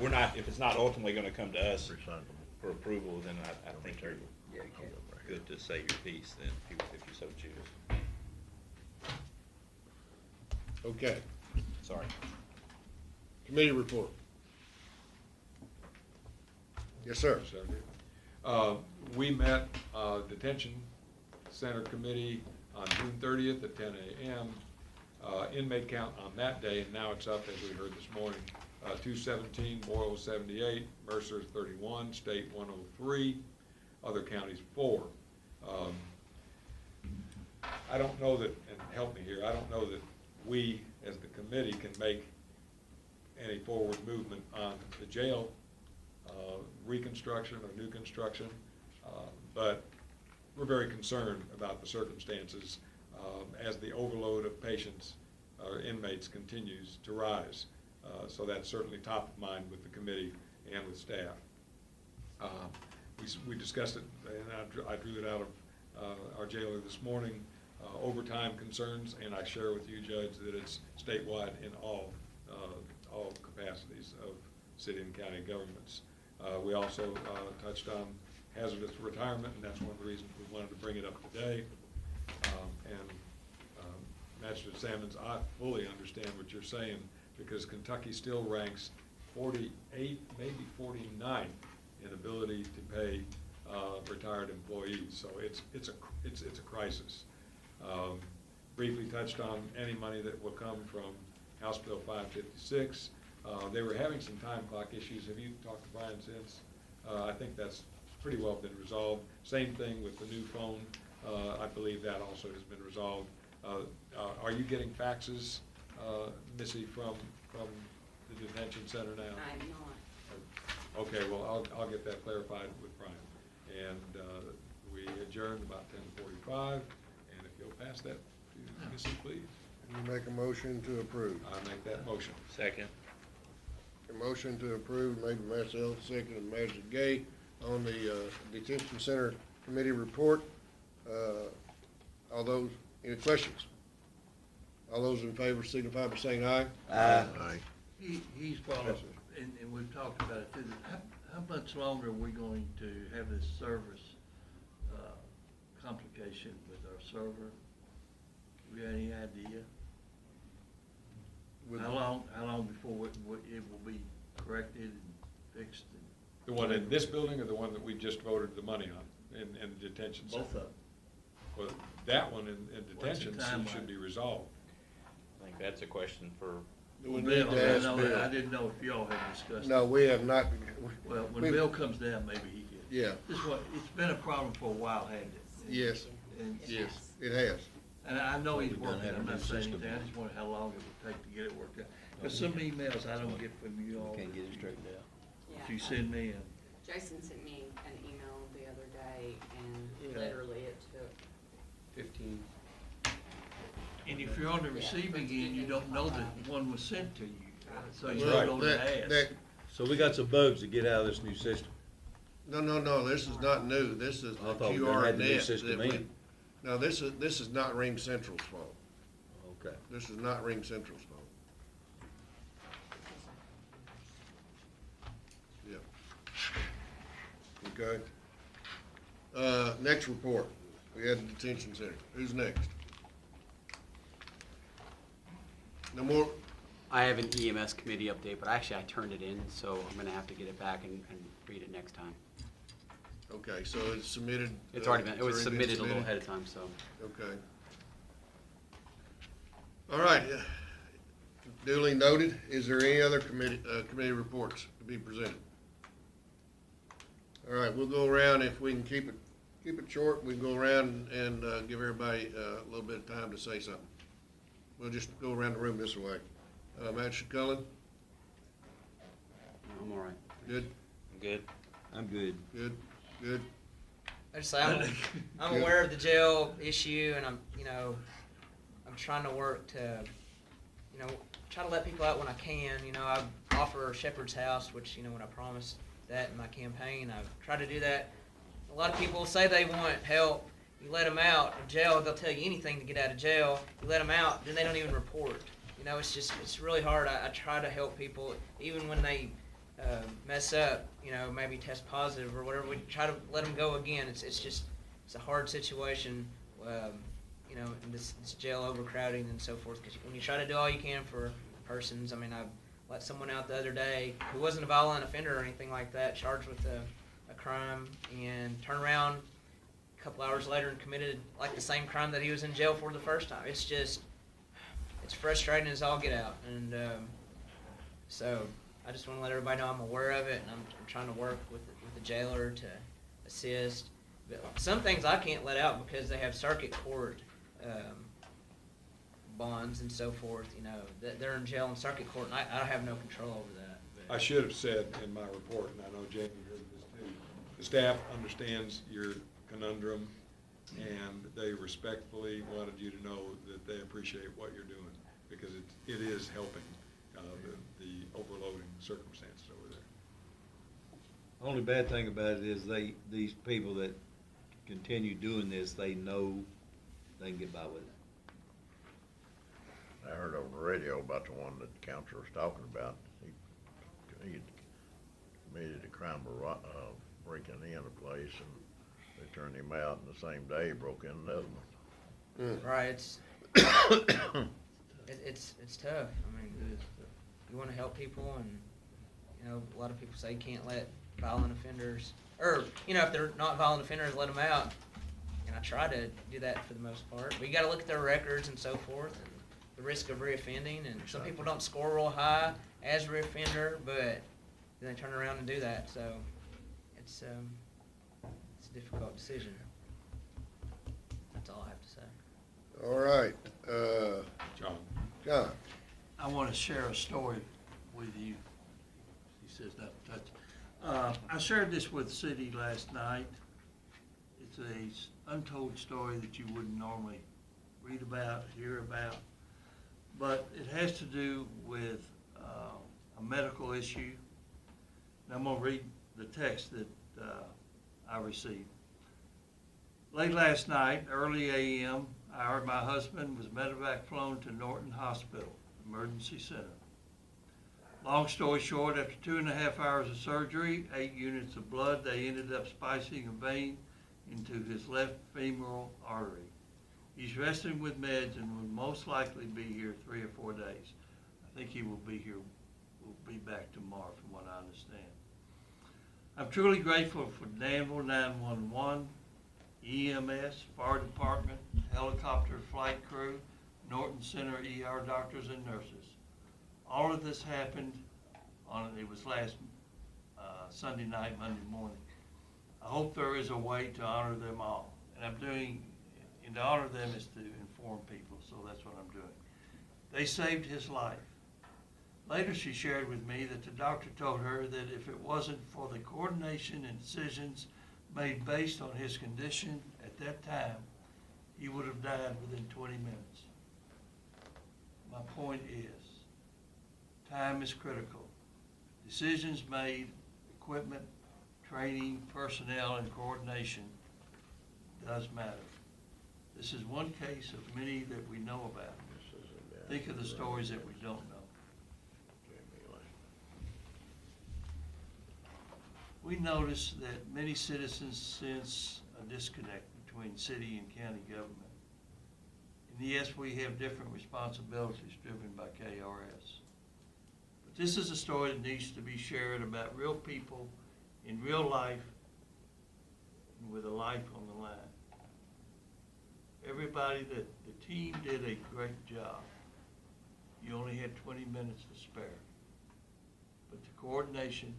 but if it's not ultimately going to come to us for approval, then I think you're good to say your piece then, if you so choose. Okay, Sorry. committee report. Yes, sir. We met, detention center committee on June 30th at 10 a.m. Inmate count on that day, and now it's up, as we heard this morning, 217, Boyle 78, Mercer 31, State 103, other counties 4. I don't know that, and help me here, I don't know that we, as the committee, can make any forward movement on the jail reconstruction or new construction, but we're very concerned about the circumstances as the overload of patients or inmates continues to rise. So that's certainly top of mind with the committee and with staff. We discussed it, and I drew it out of our jailer this morning, overtime concerns, and I share with you, Judge, that it's statewide in all capacities of city and county governments. We also touched on hazardous retirement, and that's one of the reasons we wanted to bring it up today. Magistrate Sammons, I fully understand what you're saying, because Kentucky still ranks 48, maybe 49 and ability to pay retired employees. So it's a crisis. Briefly touched on any money that will come from House Bill 556. They were having some time clock issues. Have you talked to Brian since? I think that's pretty well been resolved. Same thing with the new phone. I believe that also has been resolved. Are you getting faxes, Missy, from the detention center now? I'm not. Okay, well, I'll get that clarified with Brian. And we adjourned about 10:45, and if you'll pass that to Missy, please. You make a motion to approve. I make that motion. Second. A motion to approve made by myself, second by Magistrate Gay on the detention center committee report. All those, any questions? All those in favor signify by saying aye. Aye. He's brought up, and we've talked about it too, how much longer are we going to have this service complication with our server? Do we have any idea? How long before it will be corrected and fixed? The one in this building or the one that we just voted the money on in the detention center? Both of them. Well, that one in detention timeline? should be resolved. I think that's a question for. We Bill, need to ask Bill. I didn't know if y'all had discussed it. No, we have not. Well, when Bill comes down, maybe he can. Yeah. It's been a problem for a while, hasn't it? Yes, And- yes, it has. And I know he's We done working, had a I'm new not saying system. anything, I just wonder how long it would take to get it worked out. Because some emails I don't get from you all. Can't get it straightened out. If you send me Jason sent me an email the other day, and Yeah. literally it took 15. and if you're on the receiving end, you don't know that one was sent to you. So you Well, don't know to ask. So we got some bugs to get out of this new system. No, this is not new. This is I the thought we done had the new QRNet system that we. in. No, this is not Ream Central's fault. Okay. This is not Ream Central's fault. Yeah. Okay. Next report. We had the detention center. Who's next? No more? I have an EMS committee update, but actually I turned it in, so I'm gonna have to get it back and read it next time. Okay, so it's submitted. It's already been, it was it's already submitted a little ahead of time, so. Okay. All right. Duly noted. Is there any other committee reports to be presented? All right, we'll go around. If we can keep it short, we can go around and give everybody a little bit of time to say something. We'll just go around the room this way. Magistrate Cullen? I'm all right. Good? Good. I'm good. Good. I just say I'm aware of the jail issue, and I'm trying to work to, try to let people out when I can. I offer Shepherd's House, which, when I promised that in my campaign, I've tried to do that. A lot of people say they want help. You let them out of jail, they'll tell you anything to get out of jail. You let them out, then they don't even report. It's really hard. I try to help people, even when they mess up, maybe test positive or whatever. We try to let them go again. It's a hard situation, in this jail overcrowding and so forth. Because when you try to do all you can for persons, I let someone out the other day who wasn't a violent offender or anything like that, charged with a crime, and turn around a couple hours later and committed like the same crime that he was in jail for the first time. It's frustrating as all get out, and so I just want to let everybody know I'm aware of it, and I'm trying to work with the jailer to assist. But some things I can't let out because they have circuit court bonds and so forth. They're in jail in circuit court, and I have no control over that. I should have said in my report, and I know Jamie heard this too, the staff understands your conundrum, and they respectfully wanted you to know that they appreciate what you're doing, because it is helping the overloading circumstances over there. Only bad thing about it is these people that continue doing this, they know they can get by with it. I heard on the radio about the one that the counselor was talking about. He committed a crime of breaking in a place, and they turned him out, and the same day he broke in another one. Right. It's tough. You want to help people, and a lot of people say you can't let violent offenders, or, you know, if they're not violent offenders, let them out. And I try to do that for the most part. But you gotta look at their records and so forth, and the risk of reoffending, and some people don't score real high as reoffender, but then they turn around and do that, so it's a difficult decision. That's all I have to say. All right, John. John. I want to share a story with you. He says not to touch. I shared this with the city last night. It's a untold story that you wouldn't normally read about, hear about, but it has to do with a medical issue. And I'm going to read the text that I received. Late last night, early a.m., I heard my husband was medevac flown to Norton Hospital Emergency Center. Long story short, after 2.5 hours of surgery, 8 units of blood, they ended up spicing a vein into his left femoral artery. He's resting with meds and will most likely be here 3 or 4 days. I think he will be here, will be back tomorrow from what I understand. I'm truly grateful for Danville 911, EMS, Fire Department, helicopter flight crew, Norton Center ER doctors and nurses. All of this happened it was last Sunday night, Monday morning. I hope there is a way to honor them all. And to honor them is to inform people, so that's what I'm doing. They saved his life. Later she shared with me that the doctor told her that if it wasn't for the coordination and decisions made based on his condition at that time, he would have died within 20 minutes. My point is, time is critical. Decisions made, equipment, training, personnel, and coordination does matter. This is one case of many that we know about. Think of the stories that we don't know. We notice that many citizens sense a disconnect between city and county government. And yes, we have different responsibilities driven by KRS. But this is a story that needs to be shared about real people in real life and with a life on the line. Everybody, the team did a great job. You only had 20 minutes to spare. But the coordination,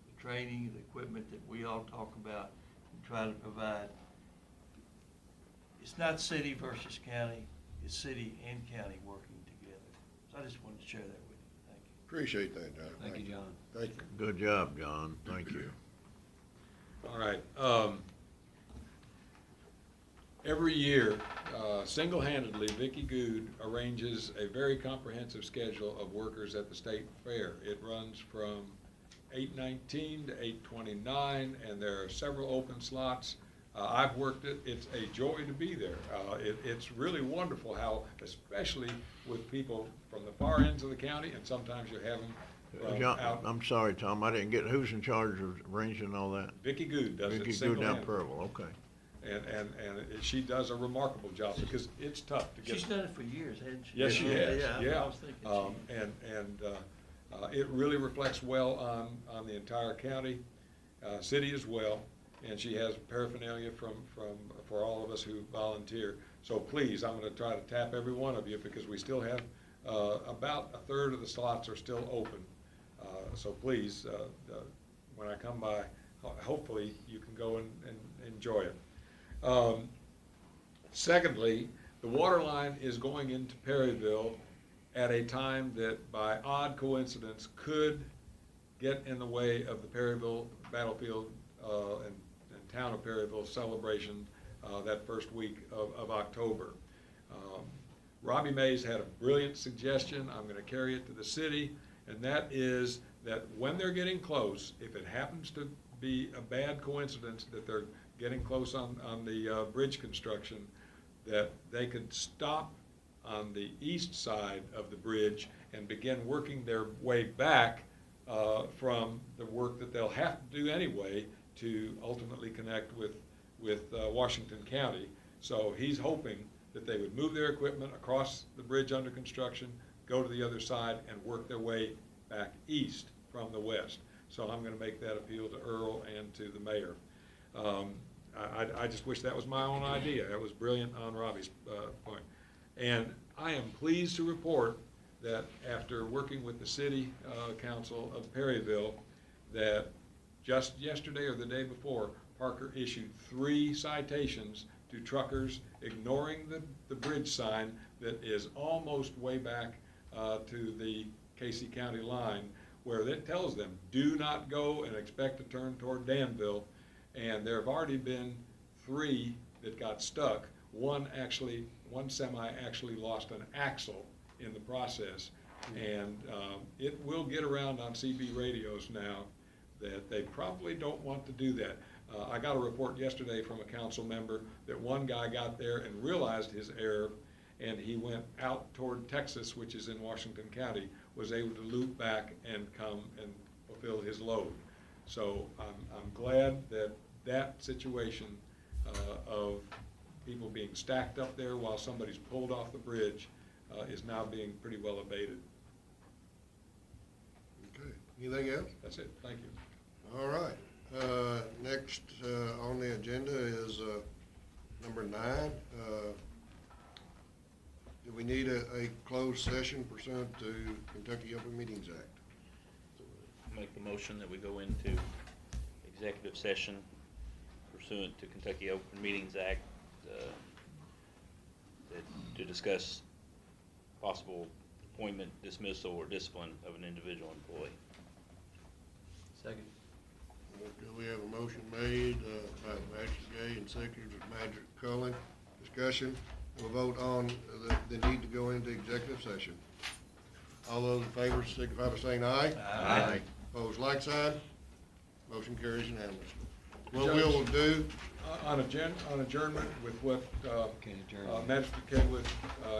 the training, the equipment that we all talk about and try to provide, it's not city versus county, it's city and county working together. So I just wanted to share that with you. Thank you. Appreciate that, John. Thank you, John. Thank you. Good job, John. Thank you. All right. Every year, single-handedly, Vicki Good arranges a very comprehensive schedule of workers at the state fair. It runs from 8:19 to 8:29, and there are several open slots. I've worked it. It's a joy to be there. It's really wonderful how, especially with people from the far ends of the county, and sometimes you have them from John, out. I'm sorry, Tom, I didn't get, who's in charge of arranging all that? Vicki Good does it Vicki Good single-handedly. down Purple, okay. And she does a remarkable job because it's tough to get. She's done it for years, hasn't she? Yes, she has, Yeah, I was thinking it really reflects well on the entire county, city as well, and she has paraphernalia for all of us who volunteer. So please, I'm gonna try to tap every one of you because we still have, about a third of the slots are still open. So please, when I come by, hopefully you can go and enjoy it. Secondly, the water line is going into Perryville at a time that by odd coincidence could get in the way of the Perryville Battlefield and town of Perryville celebration that first week of October. Robbie Mays had a brilliant suggestion. I'm going to carry it to the city, and that is that when they're getting close, if it happens to be a bad coincidence that they're getting close on the bridge construction, that they could stop on the east side of the bridge and begin working their way back from the work that they'll have to do anyway to ultimately connect with Washington County. So he's hoping that they would move their equipment across the bridge under construction, go to the other side, and work their way back east from the west. So I'm gonna make that appeal to Earl and to the mayor. I just wish that was my own idea. That was brilliant on Robbie's point. And I am pleased to report that after working with the city council of Perryville, that just yesterday or the day before, Parker issued 3 citations to truckers ignoring the bridge sign that is almost way back to the Casey County line, where it tells them, do not go and expect to turn toward Danville. And there have already been 3 that got stuck. One semi actually lost an axle in the process. And it will get around on CB radios now that they probably don't want to do that. I got a report yesterday from a council member that one guy got there and realized his error, and he went out toward Texas, which is in Washington County, was able to loop back and come and fulfill his load. So I'm glad that that situation of people being stacked up there while somebody's pulled off the bridge is now being pretty well abated. Okay, anything else? That's it, thank you. All right, next on the agenda is number 9. Do we need a closed session pursuant to Kentucky Open Meetings Act? Make the motion that we go into executive session pursuant to Kentucky Open Meetings Act to discuss possible appointment, dismissal, or discipline of an individual employee. Second. Okay, we have a motion made by Magistrate and seconded by Magistrate Cullen. Discussion. We'll vote on the need to go into executive session. All those in favor signify by saying aye. Aye. Opposed, like sign. Motion carries unanimously. What we will do on adjournment with what Magistrate Cable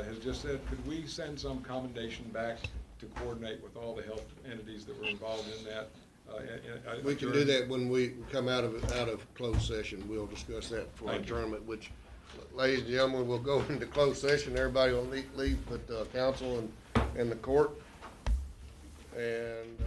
has just said, could we send some commendation back to coordinate with all the health entities that were involved in that? we can do that when we come out of closed session. We'll discuss that for Thank you. adjournment, which, ladies and gentlemen, we'll go into closed session. Everybody will leave but council and the court. And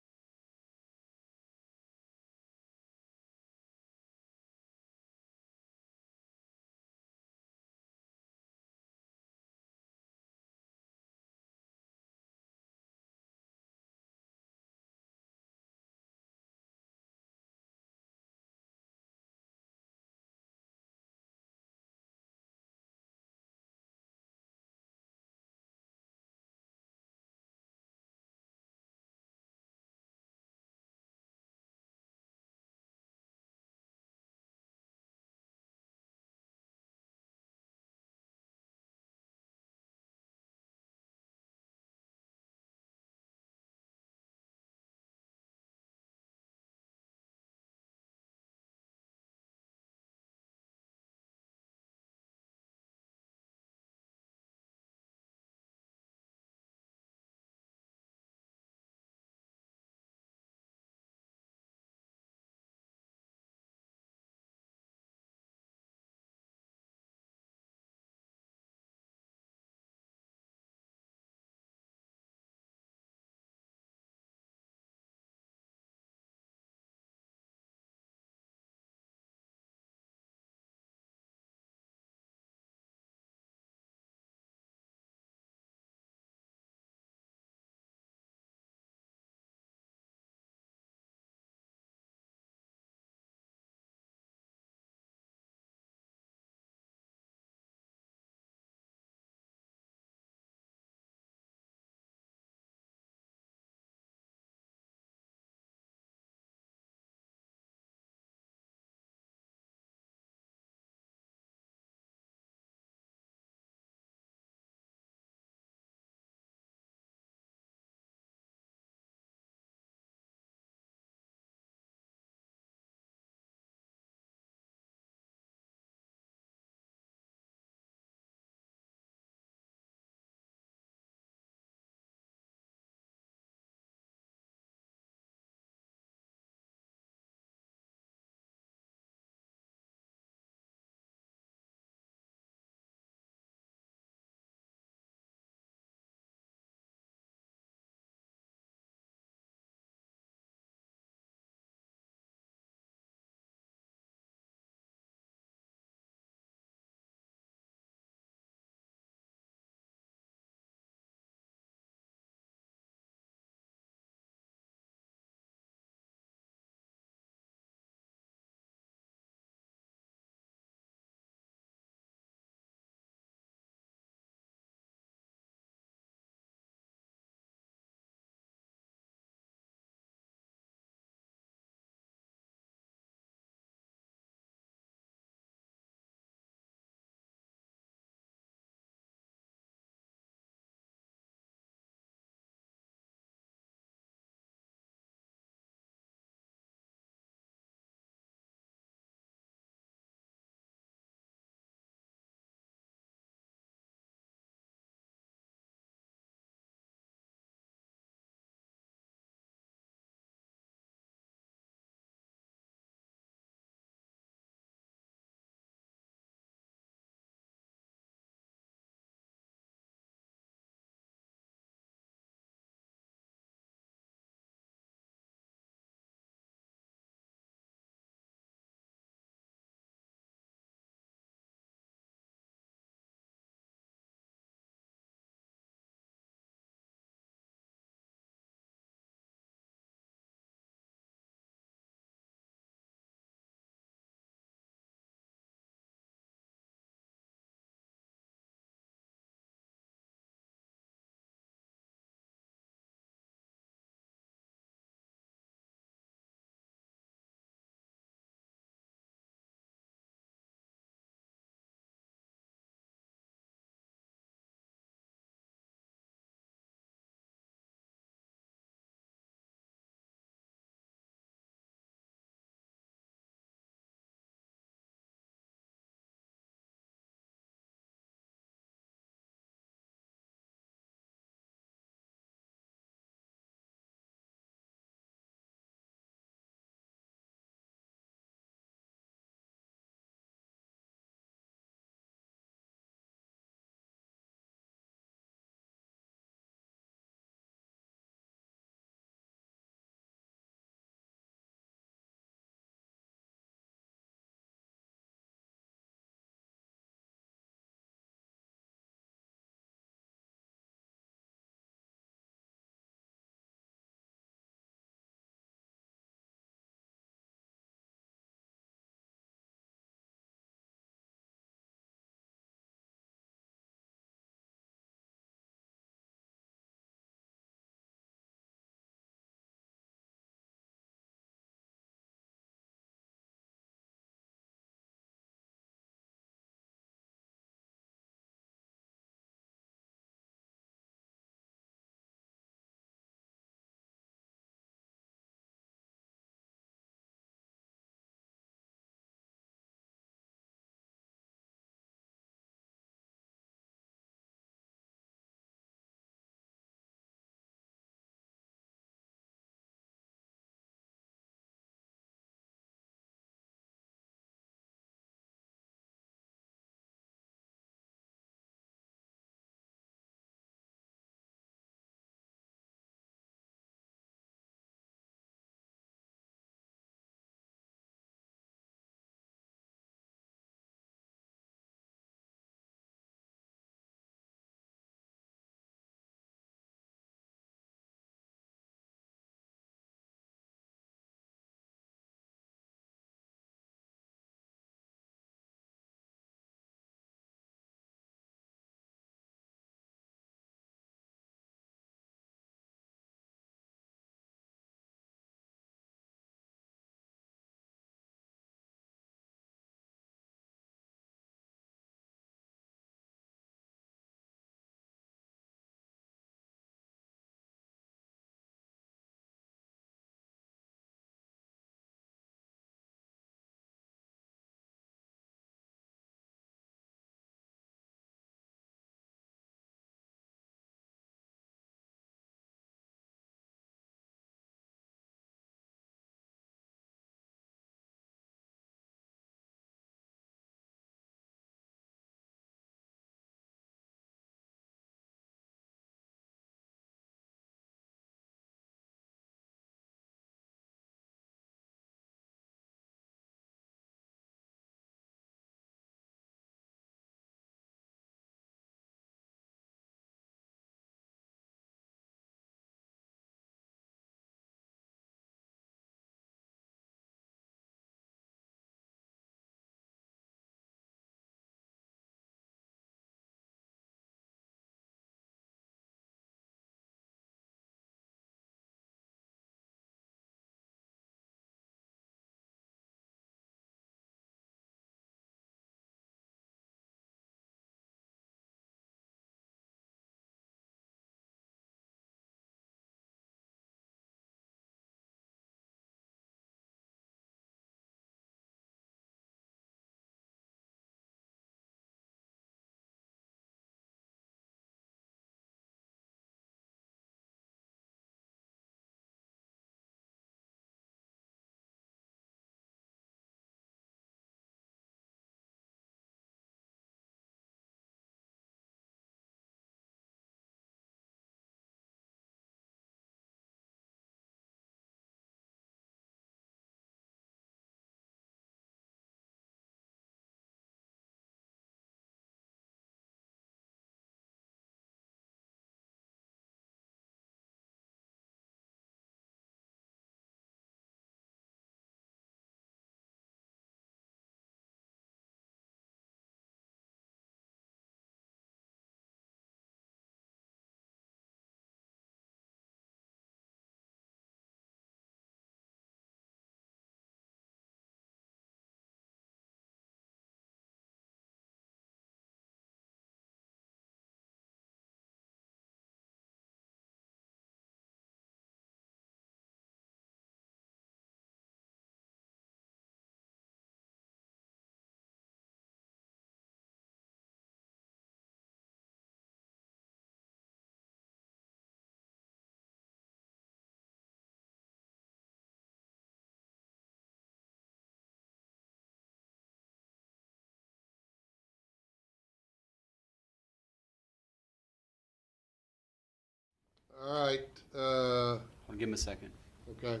All right, I'll give him a second. okay.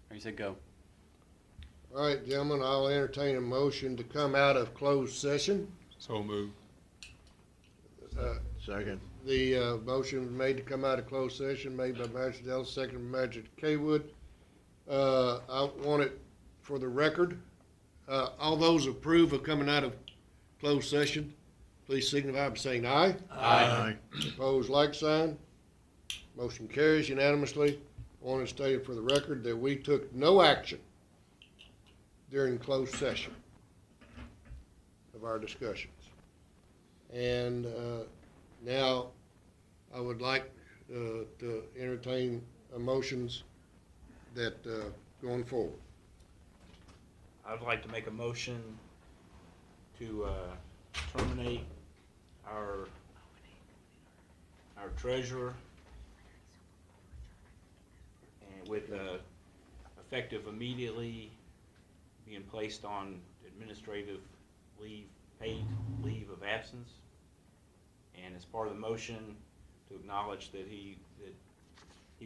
Or you said go. All right, gentlemen, I'll entertain a motion to come out of closed session. So moved. Second. The motion was made to come out of closed session, made by Magistrate Ellis, seconded by Magistrate Kaywood. I want it for the record. All those approve of coming out of closed session, please signify by saying aye. Aye. Opposed, like sign. Motion carries unanimously. I want to state for the record that we took no action during closed session of our discussions. And now I would like to entertain motions that going forward. I'd like to make a motion to terminate our treasurer and with effective immediately being placed on administrative leave, paid leave of absence. And as part of the motion, to acknowledge that he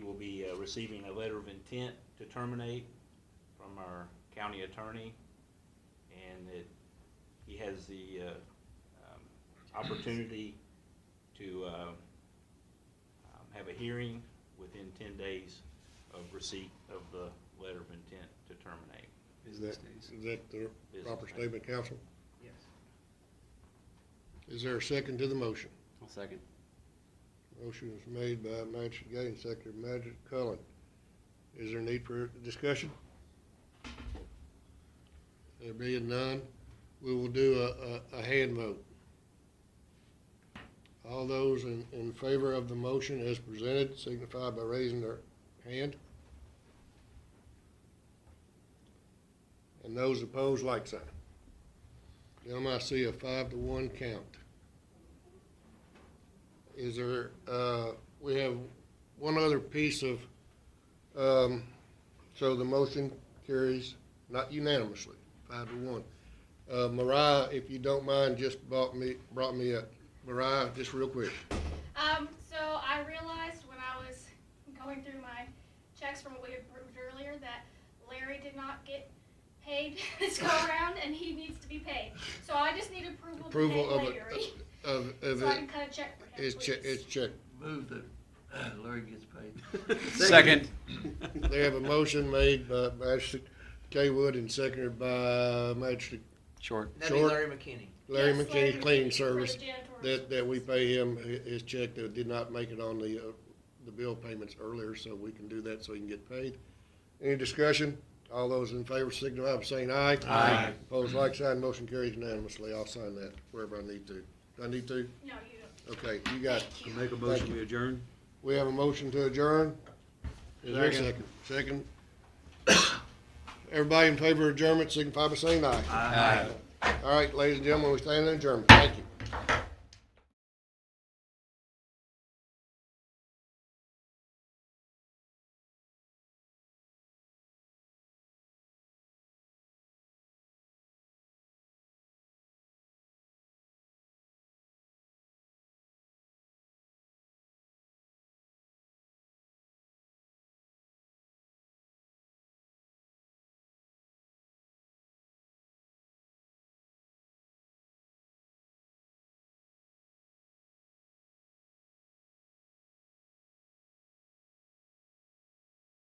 will be receiving a letter of intent to terminate from our county attorney, and that he has the opportunity to have a hearing within 10 days of receipt of the letter of intent to terminate. Is that the proper statement, counsel? Yes. Is there a second to the motion? I'll second. Motion is made by Magistrate Gay and seconded by Magistrate Cullen. Is there a need for discussion? There being none, we will do a hand vote. All those in favor of the motion as presented signify by raising their hand. And those opposed, like sign. Gentlemen, I see a 5-1 count. Is there, we have one other piece of, so the motion carries not unanimously, 5-1. Mariah, if you don't mind, just brought me up. Mariah, just real quick. So I realized when I was going through my checks from what we approved earlier that Larry did not get paid this go around, and he needs to be paid. So I just need approval to pay Larry. So I can cut a check for him, It's checked. Move that Larry gets paid. Second. They have a motion made by Magistrate Kaywood and seconded by Magistrate Short. That'd be Larry McKinney. Larry Yes, McKinney Larry Cleaning McKinney Service, for the janitorial that we pay him his check that did not make it on the bill payments earlier, so we can do that so he can get paid. Any discussion? All those in favor signify by saying aye. Aye. Opposed, like sign, motion carries unanimously. I'll sign that wherever I need to. Do I need to? No, you don't. Okay, you got it. To make a motion, we adjourn? We have a motion to adjourn. Is there a second? Second. Everybody in favor of adjournment signify by saying aye. Aye. All right, ladies and gentlemen, we stand in adjournment. Thank you.